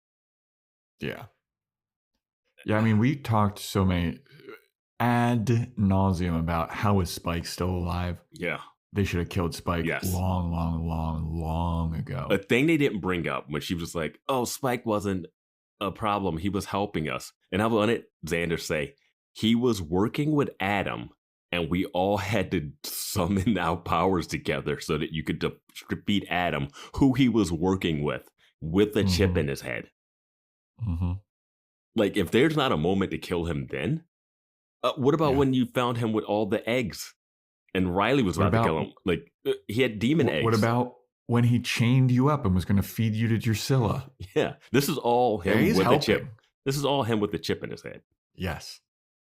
Yeah. Yeah, I mean, we talked so many ad nauseum about how is Spike still alive. Yeah. They should have killed Spike long ago. A thing they didn't bring up when she was like, oh, Spike wasn't a problem. He was helping us. And I wanted Xander say, he was working with Adam and we all had to summon our powers together so that you could defeat Adam, who he was working with a chip in his head. Like, if there's not a moment to kill him then, what about when you found him with all the eggs? And Riley was about to kill him. Like, he had demon eggs. What about when he chained you up and was going to feed you to Drusilla? Yeah. This is all him with the chip. This is all him with the chip in his head. Yes.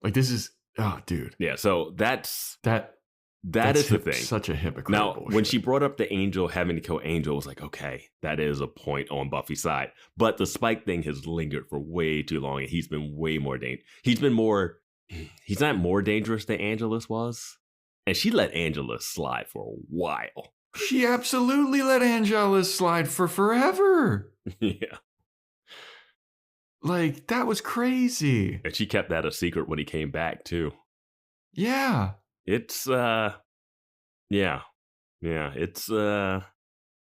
Like, this is, oh, dude. Yeah, so that is the thing. Such a hypocrite. Now, bullshit. when she brought up the Angel having to kill Angel, I was like, okay, that is a point on Buffy's side. But the Spike thing has lingered for way too long, and he's been way more dangerous. He's not more dangerous than Angelus was. And she let Angelus slide for a while. She absolutely let Angelus slide for forever. Yeah. Like, that was crazy. And she kept that a secret when he came back, too. Yeah. It's, yeah, it's,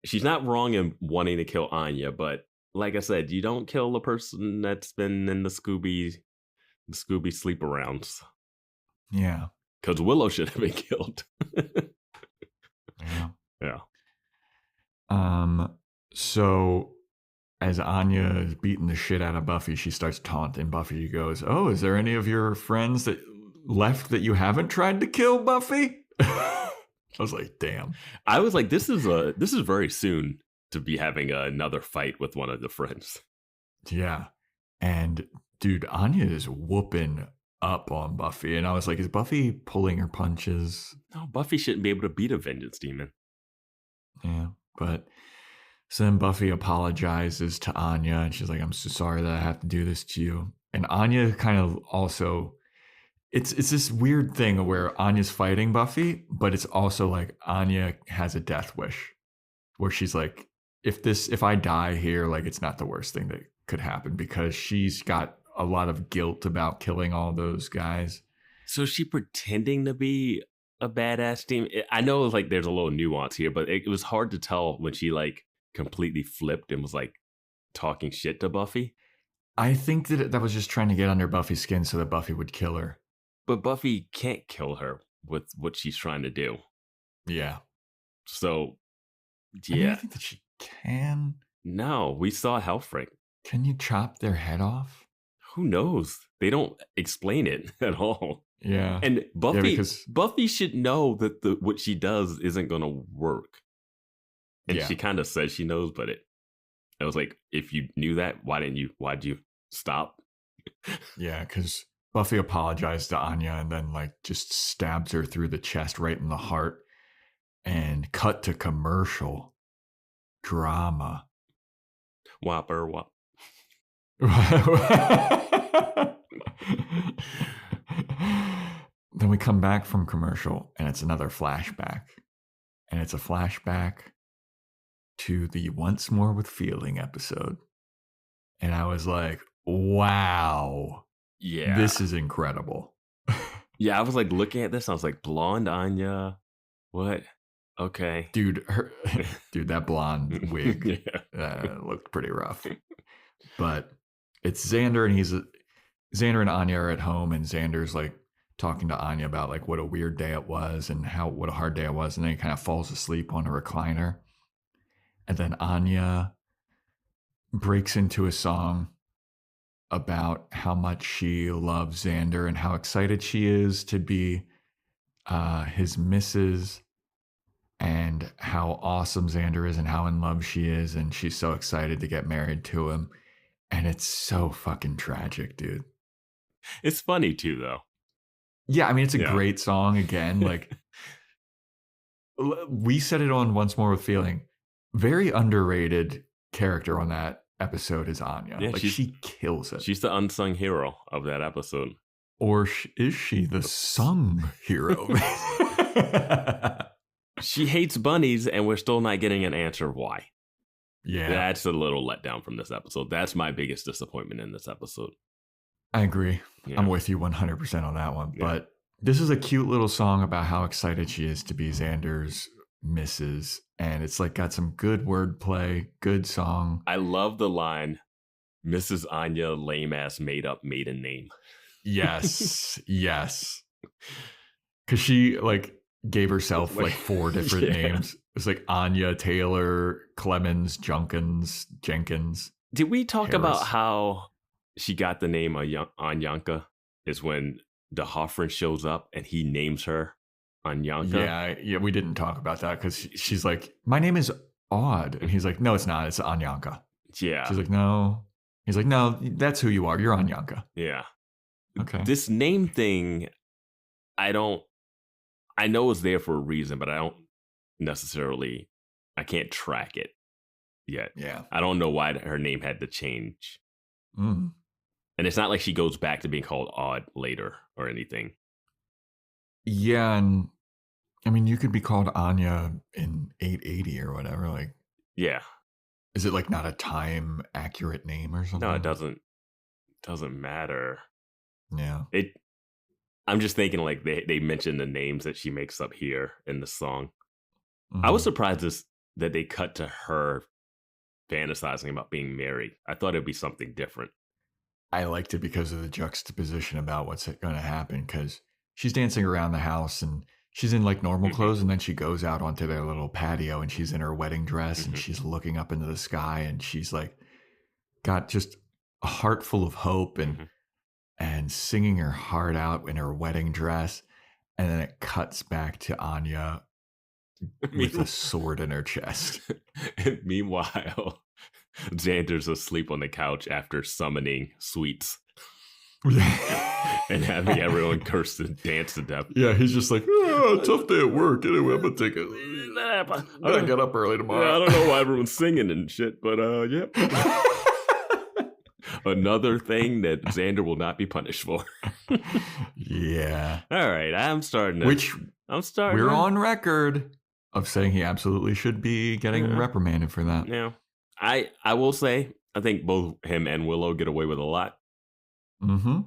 she's not wrong in wanting to kill Anya, but like I said, you don't kill a person that's been in the Scooby sleep-arounds. Yeah. Because Willow should have been killed. Yeah. So as Anya is beating the shit out of Buffy, she starts taunting Buffy. She goes, oh, is there any of your friends that left that you haven't tried to kill, Buffy? I was like, damn. I was like, this is very soon to be having another fight with one of the friends. Yeah. And dude, Anya is whooping up on Buffy. And I was like, is Buffy pulling her punches? No, Buffy shouldn't be able to beat a vengeance demon. Yeah. But so then Buffy apologizes to Anya and she's like, I'm so sorry that I have to do this to you. And Anya kind of also, it's this weird thing where Anya's fighting Buffy, but it's also like Anya has a death wish where she's like, if I die here, like it's not the worst thing that could happen because she's got a lot of guilt about killing all those guys. So is she pretending to be a badass demon? I know like there's a little nuance here, but it was hard to tell when she like completely flipped and was like talking shit to Buffy. I think that was just trying to get under Buffy's skin so that Buffy would kill her. But Buffy can't kill her with what she's trying to do. Yeah. So, yeah. I mean, I think that she can. No, we saw Hellfreak. Can you chop their head off? Who knows? They don't explain it at all. Yeah. And Buffy should know that what she does isn't going to work. And she kind of says she knows, but I was like, if you knew that, why'd you stop? Yeah, because Buffy apologized to Anya and then like just stabs her through the chest right in the heart and cut to commercial drama. Whopper, whop. Then we come back from commercial and it's another flashback. And it's a flashback to the Once More with Feeling episode. And I was like, wow. Yeah. This is incredible. Yeah, I was like looking at this. I was like, blonde Anya. What? Okay. Dude, that blonde wig looked pretty rough. But it's Xander and Xander and Anya are at home and Xander's like talking to Anya about like what a weird day it was and what a hard day it was. And then he kind of falls asleep on a recliner. And then Anya breaks into a song about how much she loves Xander and how excited she is to be his missus and how awesome Xander is and how in love she is. And she's so excited to get married to him. And it's so fucking tragic, dude. It's funny too, though. Yeah, I mean, it's a great song again. Like, we said it on Once More with Feeling. Very underrated character on that episode is Anya. Yeah, like, she kills it. She's the unsung hero of that episode. Or is she the sung hero? She hates bunnies, and we're still not getting an answer why. Yeah. That's a little letdown from this episode. That's my biggest disappointment in this episode. I agree. Yeah. I'm with you 100% on that one. Yeah. But this is a cute little song about how excited she is to be Xander's missus. And it's like got some good wordplay, good song. I love the line, Mrs. Anya, lame ass made up maiden name. Yes. Yes. Because she like gave herself like 4 different names. It's like Anya, Taylor, Clemens, Jenkins. Did we talk Harris. about how she got the name Anyanka? Is when the Hoffman shows up and he names her Anyanka. Yeah, we didn't talk about that because she's like, my name is Odd. And he's like, no, it's not. It's Anyanka. Yeah. She's like, no. He's like, no, that's who you are. You're Anyanka. Yeah. Okay. This name thing, I know it's there for a reason, but I can't track it yet. Yeah. I don't know why her name had to change. Mm. And it's not like she goes back to being called Odd later or anything. Yeah, and I mean, you could be called Anya in 880 or whatever. Like, yeah. Is it like not a time accurate name or something? No, it doesn't matter. Yeah. I'm just thinking like they mentioned the names that she makes up here in the song. Mm-hmm. I was surprised that they cut to her fantasizing about being married. I thought it'd be something different. I liked it because of the juxtaposition about what's going to happen, because she's dancing around the house and she's in like normal clothes, and then she goes out onto their little patio and she's in her wedding dress and she's looking up into the sky and she's like got just a heart full of hope and singing her heart out in her wedding dress. And then it cuts back to Anya with a sword in her chest. Meanwhile, Xander's asleep on the couch after summoning sweets and having everyone curse and dance to death. Yeah, he's just like, tough day at work. Anyway, I'm gonna take it. I gotta get up early tomorrow. Yeah, I don't know why everyone's singing and shit, but yeah. Another thing that Xander will not be punished for. Yeah. All right, we're on record of saying he absolutely should be getting reprimanded for that. Yeah. I will say, I think both him and Willow get away with a lot. Mm-hmm.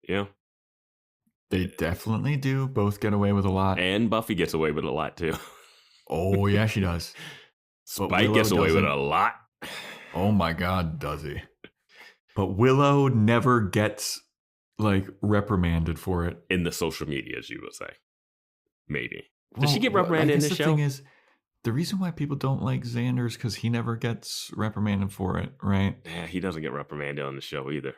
Yeah. They definitely do both get away with a lot. And Buffy gets away with a lot too. Oh, yeah, she does. Spike gets away with a lot. Oh my God, does he? But Willow never gets like reprimanded for it. In the social media, as you would say. Maybe. Does she get reprimanded in the show? Thing is, the reason why people don't like Xander is because he never gets reprimanded for it, right? Yeah, he doesn't get reprimanded on the show either.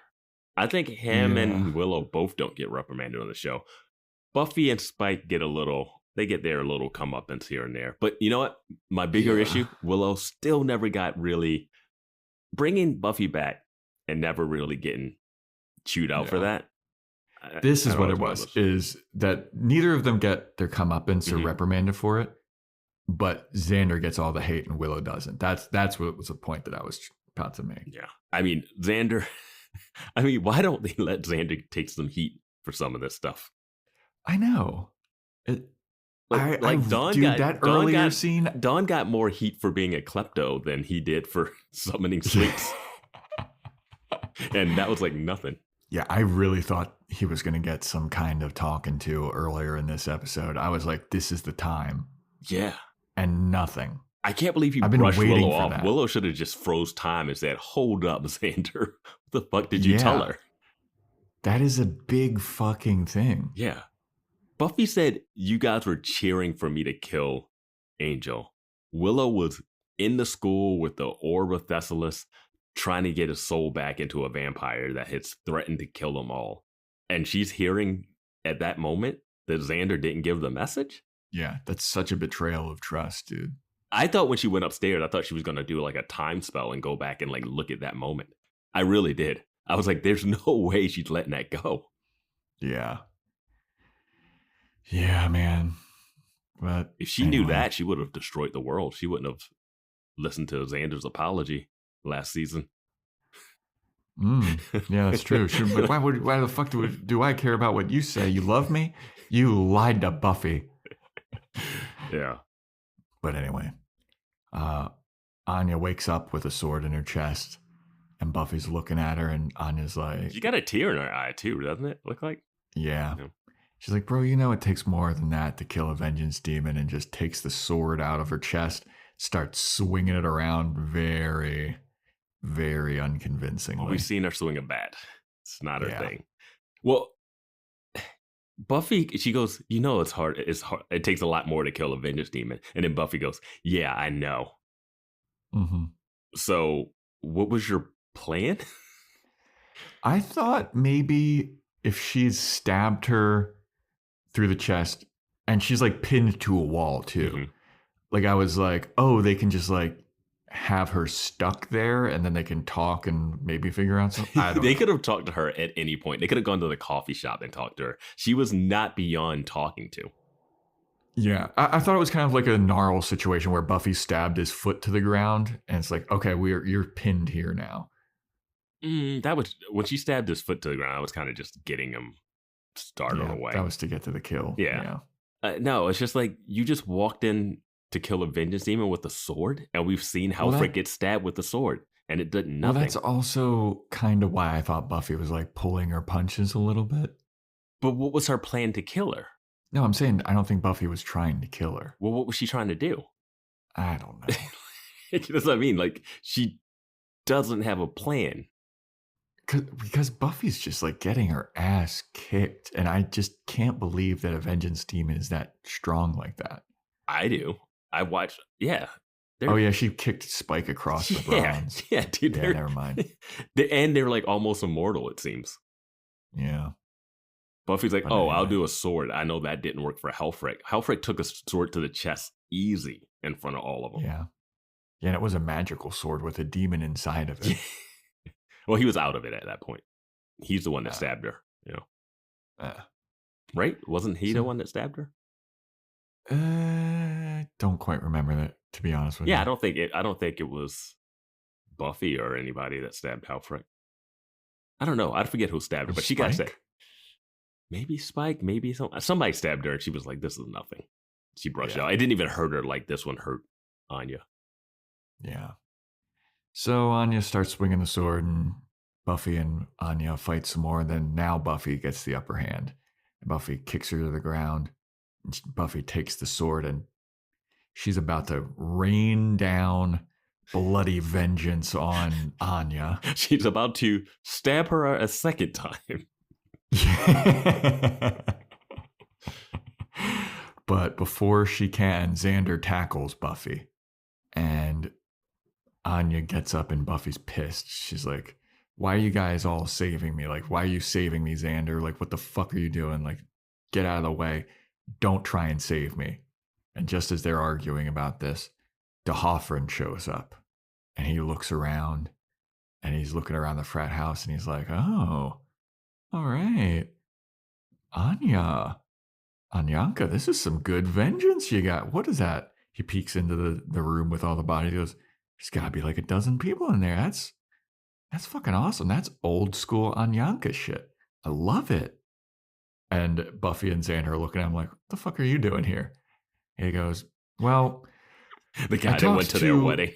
I think him and Willow both don't get reprimanded on the show. Buffy and Spike get their little comeuppance here and there. But you know what? My bigger issue, Willow still never got really bringing Buffy back and never really getting chewed out for that. This is what it was, is that neither of them get their comeuppance or reprimanded for it, but Xander gets all the hate and Willow doesn't. That's what was the point that I was about to make. Yeah. I mean, Xander, why don't they let Xander take some heat for some of this stuff? I know. Dawn scene. Dawn got more heat for being a klepto than he did for summoning sleeps. And that was like nothing. Yeah, I really thought he was going to get some kind of talking to earlier in this episode. I was like, this is the time. Yeah. And nothing. I can't believe he brushed Willow off. That. Willow should have just froze time and said, hold up, Xander. What the fuck did you tell her? That is a big fucking thing. Yeah. Buffy said, you guys were cheering for me to kill Angel. Willow was in the school with the Orb of Thessalos, trying to get his soul back into a vampire that has threatened to kill them all. And she's hearing at that moment that Xander didn't give the message? Yeah, that's such a betrayal of trust, dude. I thought when she went upstairs, I thought she was going to do like a time spell and go back and like look at that moment. I really did. I was like, there's no way she's letting that go. Yeah. Yeah, man. But if she knew that, she would have destroyed the world. She wouldn't have listened to Xander's apology last season. Yeah, that's true. But why the fuck do I care about what you say? You love me? You lied to Buffy. Yeah. But anyway, Anya wakes up with a sword in her chest, and Buffy's looking at her, and Anya's like... She got a tear in her eye, too, doesn't it look like? Yeah. She's like, bro, you know it takes more than that to kill a vengeance demon, and just takes the sword out of her chest, starts swinging it around very, very unconvincingly. Well, we've seen her swing a bat. It's not her thing. Well, Buffy, she goes, you know it's hard. It's hard. It takes a lot more to kill a vengeance demon. And then Buffy goes, yeah, I know. Mm-hmm. So what was your plan? I thought maybe if she's stabbed her through the chest, and she's like pinned to a wall too. Mm-hmm. Like I was like, oh, they can just like have her stuck there and then they can talk and maybe figure out something. They could have talked to her at any point. They could have gone to the coffee shop and talked to her. She was not beyond talking to. Yeah, I thought it was kind of like a gnarl situation where Buffy stabbed his foot to the ground and it's like, okay, you're pinned here now. That was when she stabbed his foot to the ground. I was kind of just getting him started away. That was to get to the kill. Yeah. No, it's just like you just walked in to kill a vengeance demon with a sword, and we've seen how Frick gets stabbed with the sword, and it did nothing. Well, that's also kind of why I thought Buffy was like pulling her punches a little bit. But what was her plan to kill her? No, I'm saying I don't think Buffy was trying to kill her. Well, what was she trying to do? I don't know. That's what I mean. Like, she doesn't have a plan. Because Buffy's just like getting her ass kicked, and I just can't believe that a vengeance demon is that strong like that. I do. I watched, yeah. Oh, yeah, she kicked Spike across the bronze. Yeah, dude. Yeah, never mind. And they're like almost immortal, it seems. Yeah. Buffy's like, I'll do a sword. I know that didn't work for Helfric. Helfric took a sword to the chest easy in front of all of them. Yeah. Yeah, and it was a magical sword with a demon inside of it. Well, he was out of it at that point. He's the one that stabbed her, you know. Right? Wasn't he the one that stabbed her? Don't quite remember that, to be honest with you. Yeah, I don't think it was Buffy or anybody that stabbed Helfric. I don't know. I forget who stabbed her, but she got stabbed. Maybe Spike, maybe somebody stabbed her, and she was like, "This is nothing." She brushed it out. It didn't even hurt her like this one hurt Anya. Yeah. So Anya starts swinging the sword, and Buffy and Anya fight some more. And then now Buffy gets the upper hand. And Buffy kicks her to the ground. And Buffy takes the sword, and she's about to rain down bloody vengeance on Anya. She's about to stab her a second time. But before she can, Xander tackles Buffy. And Anya gets up and Buffy's pissed. She's like, why are you guys all saving me? Like, why are you saving me, Xander? Like, what the fuck are you doing? Like, get out of the way. Don't try and save me. And just as they're arguing about this, DeHoffrin shows up. And he looks around. And he's looking around the frat house. And he's like, oh, all right. Anyanka, this is some good vengeance you got. What is that? He peeks into the room with all the bodies. He goes, there's got to be like a dozen people in there. That's fucking awesome. That's old school Anyanka shit. I love it. And Buffy and Xander are looking at him like, what the fuck are you doing here? And he goes, well, the guy that went to their wedding.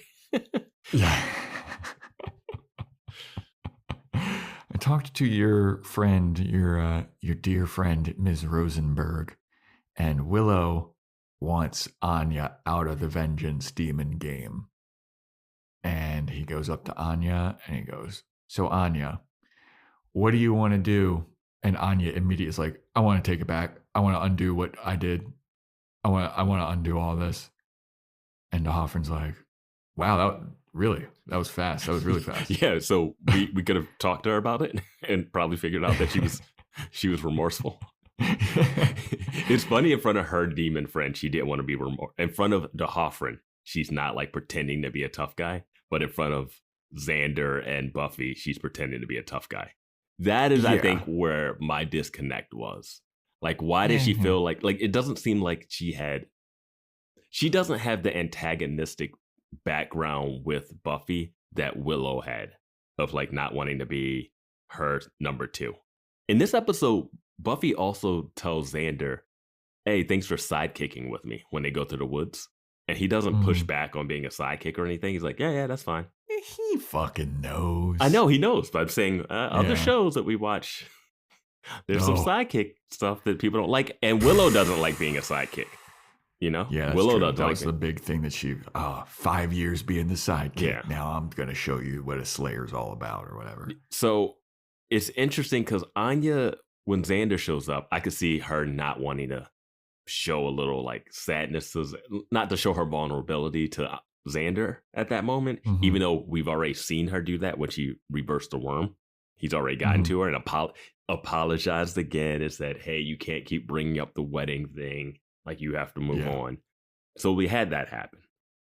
Yeah. I talked to your friend, your dear friend, Ms. Rosenberg, and Willow wants Anya out of the Vengeance Demon game. And he goes up to Anya and he goes, so Anya, what do you want to do? And Anya immediately is like, I want to take it back. I want to undo what I did. I want to undo all this. And Hoffman's like, wow, that was fast. That was really fast. Yeah, so we could have talked to her about it and probably figured out that she was remorseful. It's funny, in front of her demon friend, she didn't want to be remorseful. In front of the Hoffman, she's not like pretending to be a tough guy, but in front of Xander and Buffy, she's pretending to be a tough guy. That is, I think, where my disconnect was. Like, why did she feel like it doesn't seem like she doesn't have the antagonistic background with Buffy that Willow had, of like not wanting to be her number two. In this episode, Buffy also tells Xander, hey, thanks for sidekicking with me when they go through the woods. And he doesn't push back on being a sidekick or anything. He's like, yeah, that's fine. He fucking knows. I know he knows, but I'm saying other shows that we watch, there's some sidekick stuff that people don't like. And Willow doesn't like being a sidekick. You know? Yeah, Willow doesn't. That was the big thing that she, 5 years being the sidekick. Yeah. Now I'm going to show you what a Slayer's all about or whatever. So it's interesting because Anya, when Xander shows up, I could see her not wanting to show a little like sadness, not to show her vulnerability to Xander at that moment, even though we've already seen her do that when she reversed the worm. He's already gotten to her and apologized again and said, hey, you can't keep bringing up the wedding thing. Like, you have to move on. So we had that happen.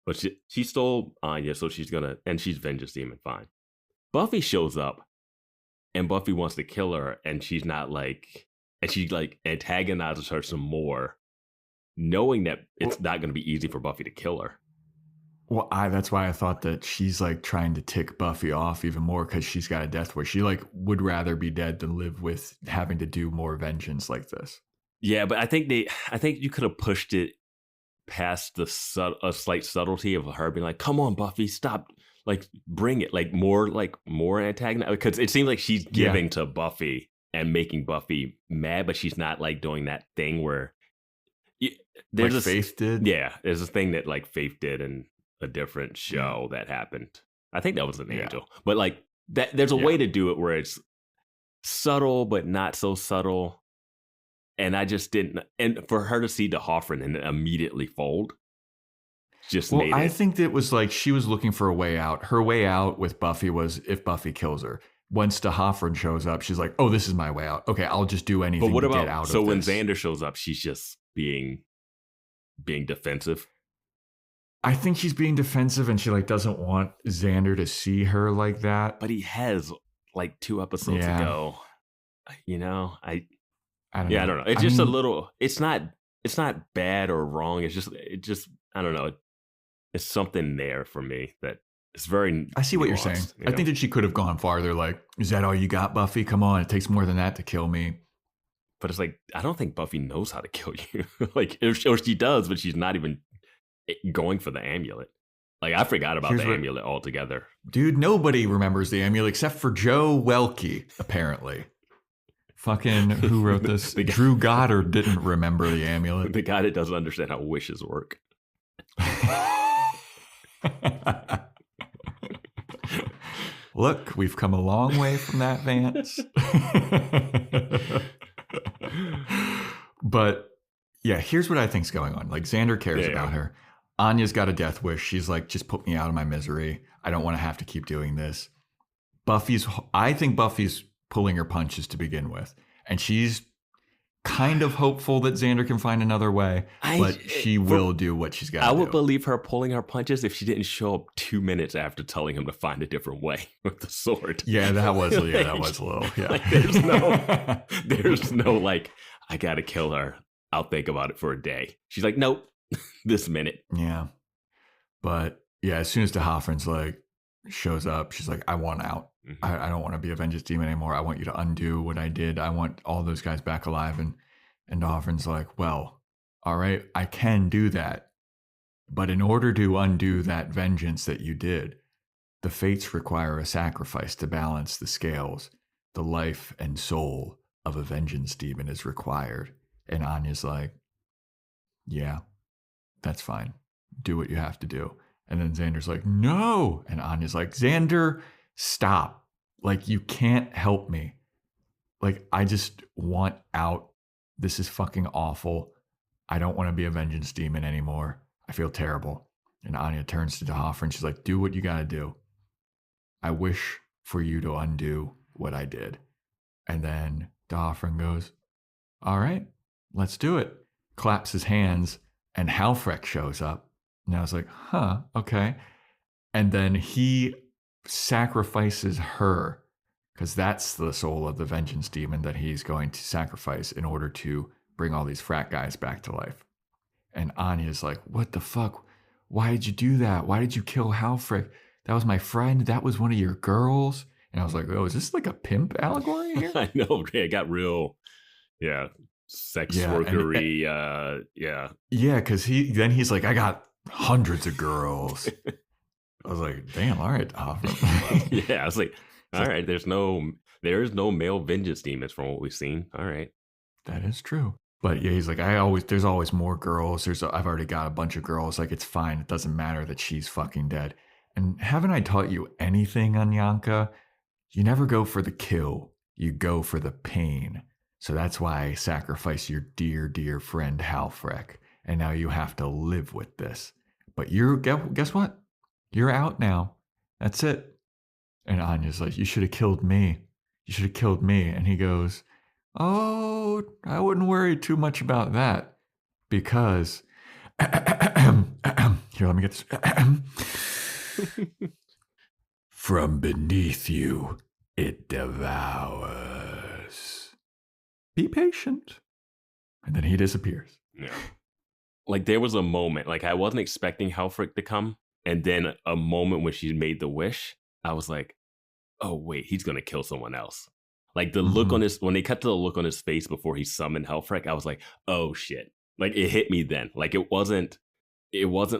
But she stole Anya, so she's she's Vengeance Demon, fine. Buffy shows up and Buffy wants to kill her, and she's not like, and she like antagonizes her some more, knowing that it's not going to be easy for Buffy to kill her. Well, that's why I thought that she's like trying to tick Buffy off even more, because she's got a death wish. She like would rather be dead than live with having to do more vengeance like this. Yeah, but I think you could have pushed it past a slight subtlety of her being like, "Come on, Buffy, stop! Like, bring it! Like more antagonist." Because it seems like she's giving to Buffy and making Buffy mad, but she's not like doing that thing where there's like Faith did. Yeah, there's a thing that like Faith did in a different show that happened. I think that was an Angel, but like that. There's a way to do it where it's subtle but not so subtle. And I just didn't. And for her to see the Hoffman and immediately fold made it. I think that was like she was looking for a way out. Her way out with Buffy was if Buffy kills her. Once the Hoffman shows up, she's like, oh, this is my way out. Okay, I'll just do anything to get out of this. So when Xander shows up, she's just being defensive? I think she's being defensive and she like doesn't want Xander to see her like that. But he has like 2 episodes ago. You know, I don't know. It's just a little. It's not bad or wrong. It just. I don't know. It's something there for me that it's very. I see what you're saying. I think that she could have gone farther. Like, is that all you got, Buffy? Come on, it takes more than that to kill me. But it's like, I don't think Buffy knows how to kill you. Like, or she does, but she's not even going for the amulet. Like, I forgot about the amulet altogether. Dude, nobody remembers the amulet except for Joe Welke, apparently. Fucking, who wrote this? Drew Goddard didn't remember the amulet. The guy that doesn't understand how wishes work. Look, we've come a long way from that, Vance. But yeah, here's what I think's going on. Like, Xander cares about her. Anya's got a death wish. She's like, just put me out of my misery. I don't want to have to keep doing this. I think Buffy's pulling her punches to begin with. And she's kind of hopeful that Xander can find another way, but she will do what she's got to do. I would believe her pulling her punches if she didn't show up 2 minutes after telling him to find a different way with the sword. Yeah, that was a little, Like, there's no like, I got to kill her. I'll think about it for a day. She's like, nope, this minute. Yeah. But Yeah, as soon as D'Hoffrun's like shows up, she's like, I want out. Mm-hmm. I don't want to be a vengeance demon anymore. I want you to undo what I did. I want all those guys back alive. And D'Hoffrun's like, well, all right, I can do that. But in order to undo that vengeance that you did, the fates require a sacrifice to balance the scales. The life and soul of a vengeance demon is required. And Anya's like, yeah, that's fine. Do what you have to do. And then Xander's like, no. And Anya's like, Xander, stop. Like, you can't help me. Like, I just want out. This is fucking awful. I don't want to be a vengeance demon anymore. I feel terrible. And Anya turns to D'Hoffrun. She's like, do what you got to do. I wish for you to undo what I did. And then D'Hoffrun goes, all right, let's do it. Claps his hands, and Halfrek shows up. And I was like, huh, okay. And then he sacrifices her, because that's the soul of the vengeance demon that he's going to sacrifice in order to bring all these frat guys back to life. And Anya's like, what the fuck? Why did you do that? Why did you kill Halfrek? That was my friend. That was one of your girls. And I was like, oh, is this like a pimp allegory here? I know. It got real, sex workery. Yeah, because he's like, I got hundreds of girls. I was like, damn, all right. Yeah, I was like, all right, there is no male vengeance demons from what we've seen. All right. That is true. But yeah, he's like, there's always more girls. I've already got a bunch of girls. Like, it's fine. It doesn't matter that she's fucking dead. And haven't I taught you anything, Anyanka? You never go for the kill. You go for the pain. So that's why I sacrificed your dear, dear friend Halfrek. And now you have to live with this. But guess what? You're out now. That's it. And Anya's like, you should have killed me. You should have killed me. And he goes, oh, I wouldn't worry too much about that. Because, here, let me get this. From beneath you, it devours. Be patient. And then he disappears. Yeah. Like, there was a moment, like, I wasn't expecting Halfrek to come. And then a moment when she made the wish, I was like, oh, wait, he's going to kill someone else. Like, the look on when they cut to the look on his face before he summoned Halfrek, I was like, oh, shit. Like, it hit me then. Like, it wasn't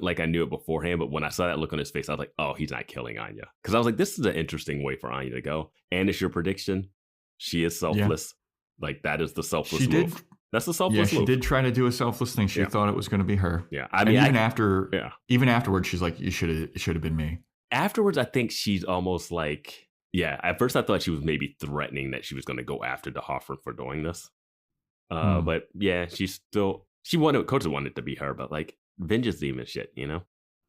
like I knew it beforehand, but when I saw that look on his face, I was like, oh, he's not killing Anya. Because I was like, this is an interesting way for Anya to go. And it's your prediction. She is selfless. Yeah. Like, that is the selfless move. That's the selfless move. Yeah, she did try to do a selfless thing. She thought it was going to be her. Yeah. I mean, even afterwards, she's like, it should have been me. Afterwards, I think she's almost like, at first I thought she was maybe threatening that she was going to go after D'Hoffrun for doing this. But yeah, she Coach wanted it to be her, but like, vengeance demon shit,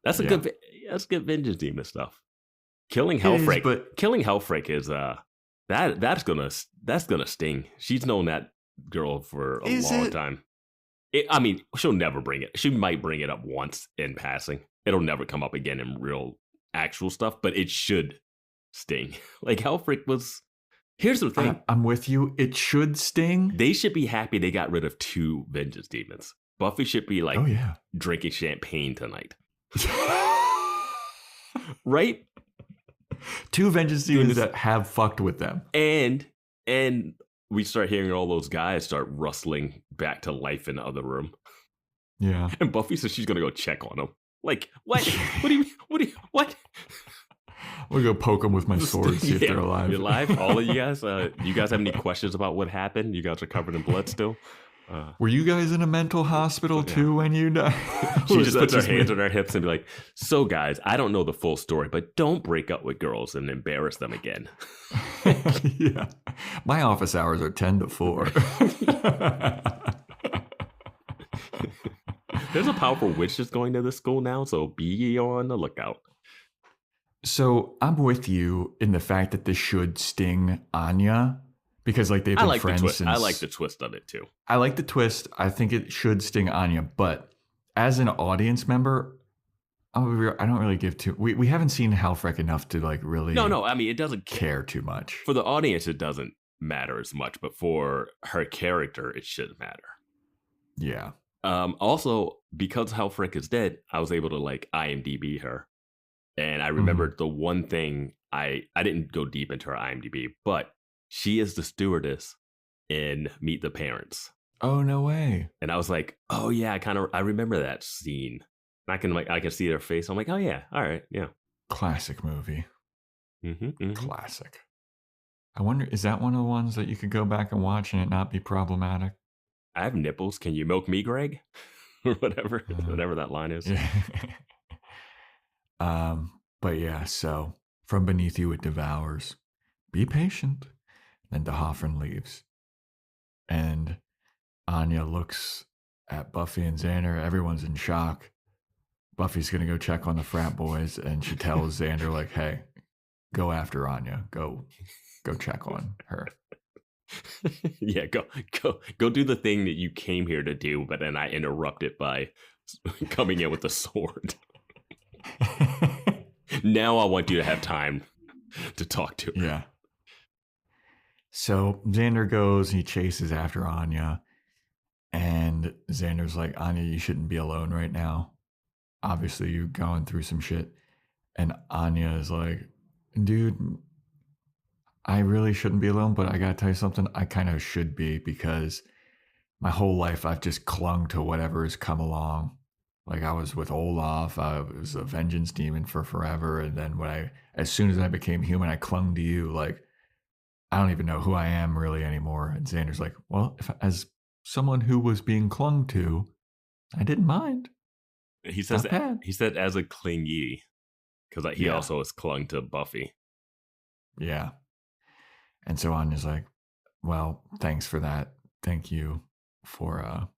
that's good vengeance demon stuff. Killing Halfrek is that's gonna sting. She's known that girl for a long time. I mean, she'll never bring it. She might bring it up once in passing. It'll never come up again in real actual stuff, but it should sting. Like, Halfrek was. Here's the thing. I'm with you. It should sting. They should be happy they got rid of 2 vengeance demons. Buffy should be like, drinking champagne tonight. Right? 2 vengeance demons that have fucked with them. And we start hearing all those guys start rustling back to life in the other room. Yeah. And Buffy says she's going to go check on them. Like, what? What? We'll go poke them with my sword, see if they're alive. You're alive? All of you guys? You guys have any questions about what happened? You guys are covered in blood still? Were you guys in a mental hospital too when you died? She just puts her hands on her hips and be like, so guys, I don't know the full story, but don't break up with girls and embarrass them again. Yeah. My office hours are 10 to 4. There's a powerful witch that's going to this school now, so be on the lookout. So I'm with you in the fact that this should sting Anya. Because like they've been friends since. I like the twist of it too. I like the twist. I think it should sting Anya, but as an audience member, I don't really give too. We haven't seen Halfrek enough to like really. No. I mean, it doesn't care too much for the audience. It doesn't matter as much, but for her character, it should matter. Yeah. Also, because Halfrek is dead, I was able to like IMDb her, And I remembered the one thing I didn't go deep into her IMDb, but she is the stewardess in Meet the Parents. Oh, no way. And I was like, oh yeah, I remember that scene. And I can see their face. I'm like, oh yeah, all right, yeah. Classic movie. Mm-hmm. Classic. I wonder, is that one of the ones that you could go back and watch and it not be problematic? I have nipples. Can you milk me, Greg? Or whatever that line is. Yeah. But yeah, so from beneath you it devours. Be patient. Then DeHoffrin leaves. And Anya looks at Buffy and Xander. Everyone's in shock. Buffy's going to go check on the frat boys, and she tells Xander, like, hey, go after Anya. Go check on her. Yeah, go do the thing that you came here to do, but then I interrupted by coming in with the sword. Now I want you to have time to talk to her. Yeah. So Xander goes, he chases after Anya, and Xander's like, Anya, you shouldn't be alone right now. Obviously, you're going through some shit. And Anya is like, dude, I really shouldn't be alone, but I gotta tell you something. I kind of should be, because my whole life I've just clung to whatever has come along. Like, I was with Olaf, I was a vengeance demon for forever, and then as soon as I became human, I clung to you. Like, I don't even know who I am really anymore. And Xander's like, well, as someone who was being clung to, I didn't mind. He says he said as a clingy, because he also is clung to Buffy. Yeah. And so Anya's like, well, thanks for that. Thank you for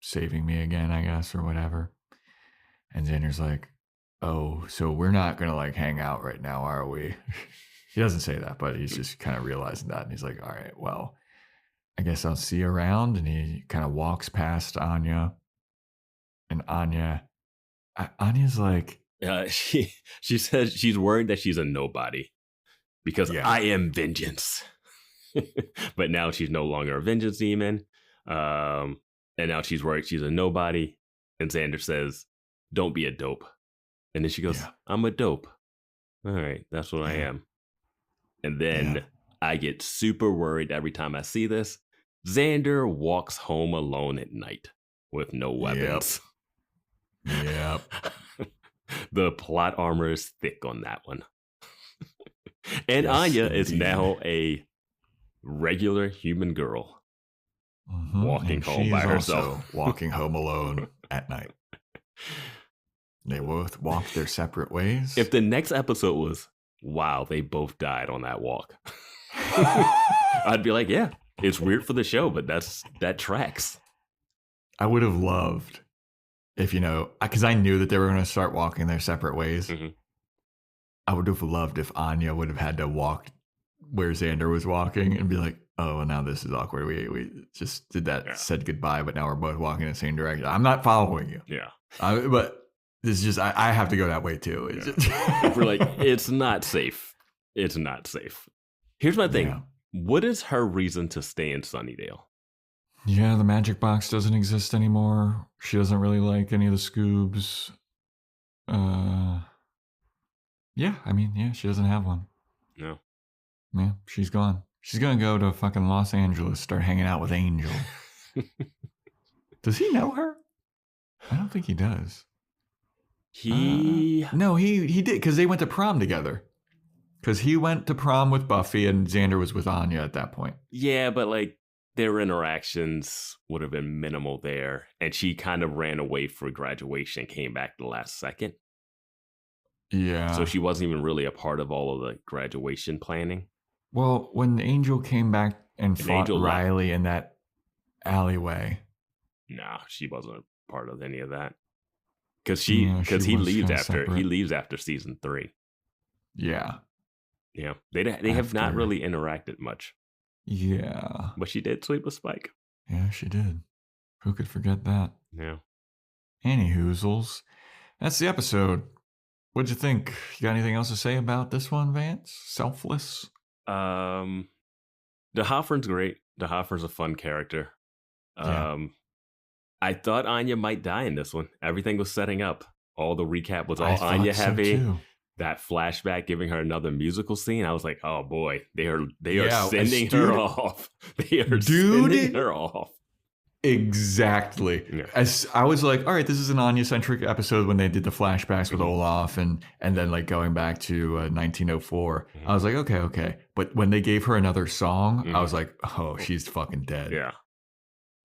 saving me again, I guess, or whatever. And Xander's like, oh, so we're not going to like hang out right now, are we? He doesn't say that, but he's just kind of realizing that. And he's like, all right, well, I guess I'll see you around. And he kind of walks past Anya. And Anya's like, she says she's worried that she's a nobody because I am vengeance. But now she's no longer a vengeance demon. And now she's worried she's a nobody. And Xander says, don't be a dope. And then she goes, I'm a dope. All right, that's what I am. And then I get super worried every time I see this. Xander walks home alone at night with no weapons. Yep. The plot armor is thick on that one. And Anya is now a regular human girl. Walking home by herself. Walking home alone at night. They both walked their separate ways. If the next episode was, wow, they both died on that walk, I'd be like, yeah, it's weird for the show, but that tracks. I would have loved if, because I knew that they were going to start walking their separate ways. Mm-hmm. I would have loved if Anya would have had to walk where Xander was walking and be like, oh, now this is awkward. We just did that, said goodbye, but now we're both walking in the same direction. I'm not following you. Yeah. But this is just, I have to go that way too. We're like, it's not safe. It's not safe. Here's my thing. Yeah. What is her reason to stay in Sunnydale? Yeah, the magic box doesn't exist anymore. She doesn't really like any of the Scoobs. She doesn't have one. No. Yeah, she's gone. She's going to go to fucking Los Angeles, start hanging out with Angel. Does he know her? I don't think he does. No, he did, because they went to prom together. Because he went to prom with Buffy and Xander was with Anya at that point. Yeah, but like their interactions would have been minimal there. And she kind of ran away for graduation, came back the last second. Yeah. So she wasn't even really a part of all of the graduation planning. Well, when Angel came back and fought Riley in that alleyway. No, she wasn't a part of any of that. Because he leaves after season 3. Yeah. Yeah. They have not really interacted much. Yeah. But she did sleep with Spike. Yeah, she did. Who could forget that? Yeah. Anyhoozles. That's the episode. What'd you think? You got anything else to say about this one, Vance? Selfless? DeHoffrin's great. DeHoffrin's a fun character. I thought Anya might die in this one. Everything was setting up. All the recap was all Anya heavy. that flashback giving her another musical scene, I was like, oh boy, they are sending her off. They are sending her off. Exactly. Yeah. As I was like, all right, this is an Anya-centric episode when they did the flashbacks with Olaf and then like going back to 1904. I was like, okay. But when they gave her another song, I was like, oh, she's fucking dead. Yeah.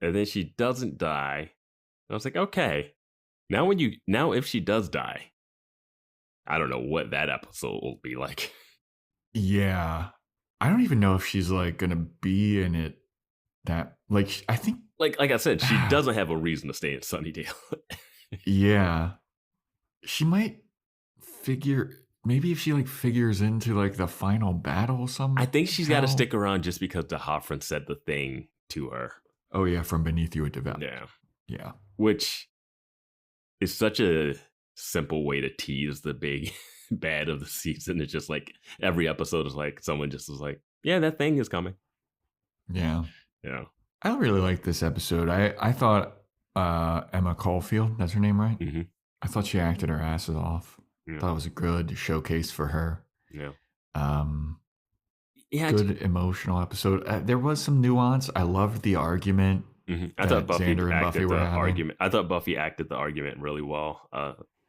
And then she doesn't die. I was like, okay. Now if she does die, I don't know what that episode will be like. Yeah. I don't even know if she's like going to be in it that like, I think like I said, she doesn't have a reason to stay in Sunnydale. Yeah. She might maybe if she like figures into like the final battle somehow. I think she's got to stick around just because the Hoffman said the thing to her. Oh yeah, from beneath you it developed. Yeah. Yeah. Which is such a simple way to tease the big bad of the season. It's just like every episode is like someone just is like, yeah, that thing is coming. Yeah. Yeah. I really like this episode. I thought Emma Caulfield, that's her name, right? Mm-hmm. I thought she acted her asses off. Yeah. I thought it was a good showcase for her. Yeah. Good emotional episode. There was some nuance. I loved the argument. Mm-hmm. I thought Xander and Buffy were having. Argument. I thought Buffy acted the argument really well.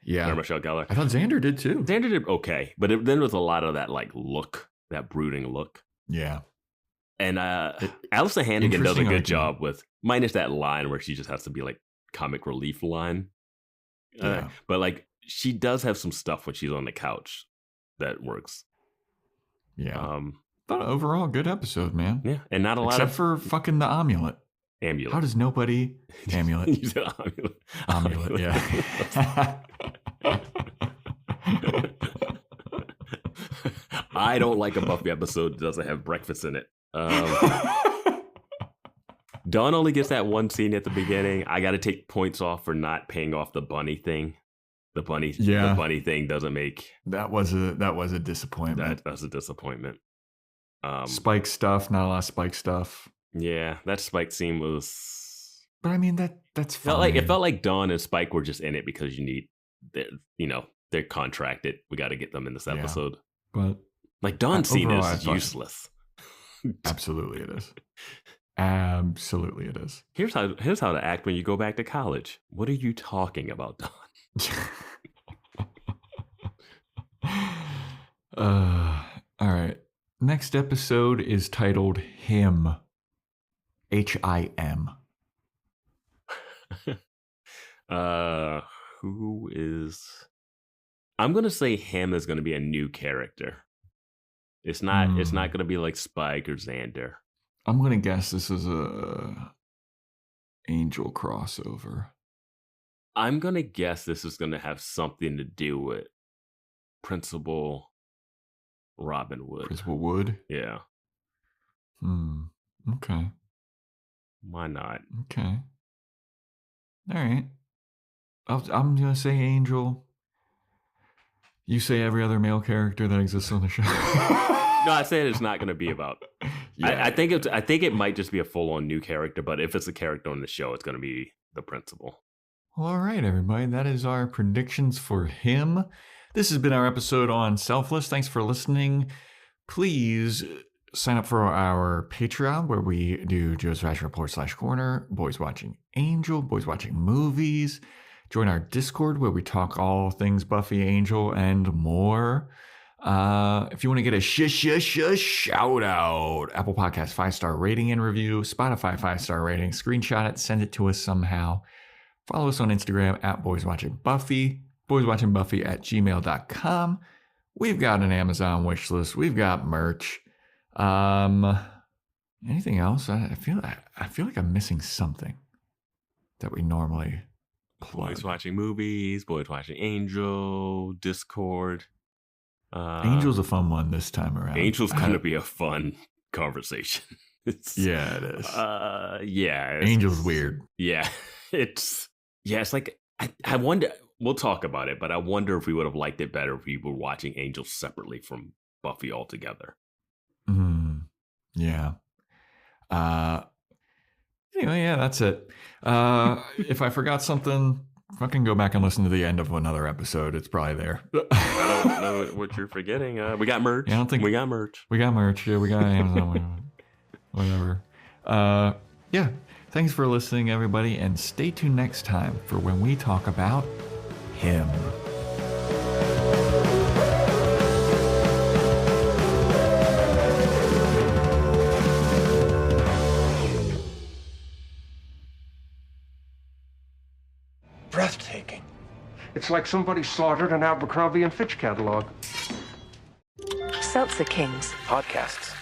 Yeah, Michelle Gellar. I thought Xander did too. Xander did okay, but then was a lot of that like look, that brooding look. Yeah. And Alyssa Hannigan does a good job with, minus that line where she just has to be like comic relief line. Yeah. But like she does have some stuff when she's on the couch that works. Yeah. Thought overall good episode, man. Yeah, and not a lot except for fucking the amulet. Amulet. How does nobody amulet? You said amulet. Yeah. I don't like a Buffy episode that doesn't have breakfast in it. Dawn only gets that one scene at the beginning. I got to take points off for not paying off the bunny thing. The bunny thing doesn't make. That was a disappointment. That was a disappointment. Spike stuff, not a lot of Spike stuff. Yeah, that Spike scene was. But I mean that's fine. It felt like Dawn and Spike were just in it because they're contracted. We got to get them in this episode. But like Dawn's scene is useless. Absolutely, it is. Absolutely, it is. Here's how to act when you go back to college. What are you talking about, Dawn? All right. Next episode is titled Him. H-I-M. Who is? I'm gonna say Him is gonna be a new character. It's not. It's not gonna be like Spike or Xander. I'm gonna guess this is a Angel crossover. I'm gonna guess this is gonna have something to do with Principal Robin Wood. Principal Wood? Yeah. Okay. Why not? Okay. All right. I'm gonna say Angel. You say every other male character that exists on the show. No, I said it's not going to be about. Yeah. I think it might just be a full-on new character, but if it's a character on the show, it's going to be the principal. Well, all right, everybody. That is our predictions for Him. This has been our episode on Selfless. Thanks for listening. Please sign up for our Patreon, where we do Joe's Fashion Report /Corner, Boys Watching Angel, Boys Watching Movies. Join our Discord, where we talk all things Buffy, Angel, and more. If you want to get a shout out, Apple Podcast 5-star rating and review, Spotify 5-star rating, screenshot it, send it to us somehow. Follow us on Instagram at Boys Watching Buffy, boyswatchingbuffy@gmail.com. We've got an Amazon wish list. We've got merch. Anything else? I feel like I'm missing something that we normally plug. Boys Watching Movies, Boys Watching Angel, Discord. Angel's a fun one this time around. Angel's going to be a fun conversation. Yeah, it is. Yeah. Angel's weird. Yeah. It's like, I wonder, we'll talk about it, but I wonder if we would have liked it better if we were watching Angel separately from Buffy altogether. Yeah. Anyway, yeah, that's it. If I forgot something, Fucking go back and listen to the end of another episode. It's probably there. I don't know what you're forgetting. We got merch. Yeah, I don't think we got merch. We got merch. Yeah, we got Amazon. Whatever. Yeah. Thanks for listening, everybody, and stay tuned next time for when we talk about him. Breathtaking. It's like somebody slaughtered an Abercrombie and Fitch catalog. Seltzer Kings Podcasts.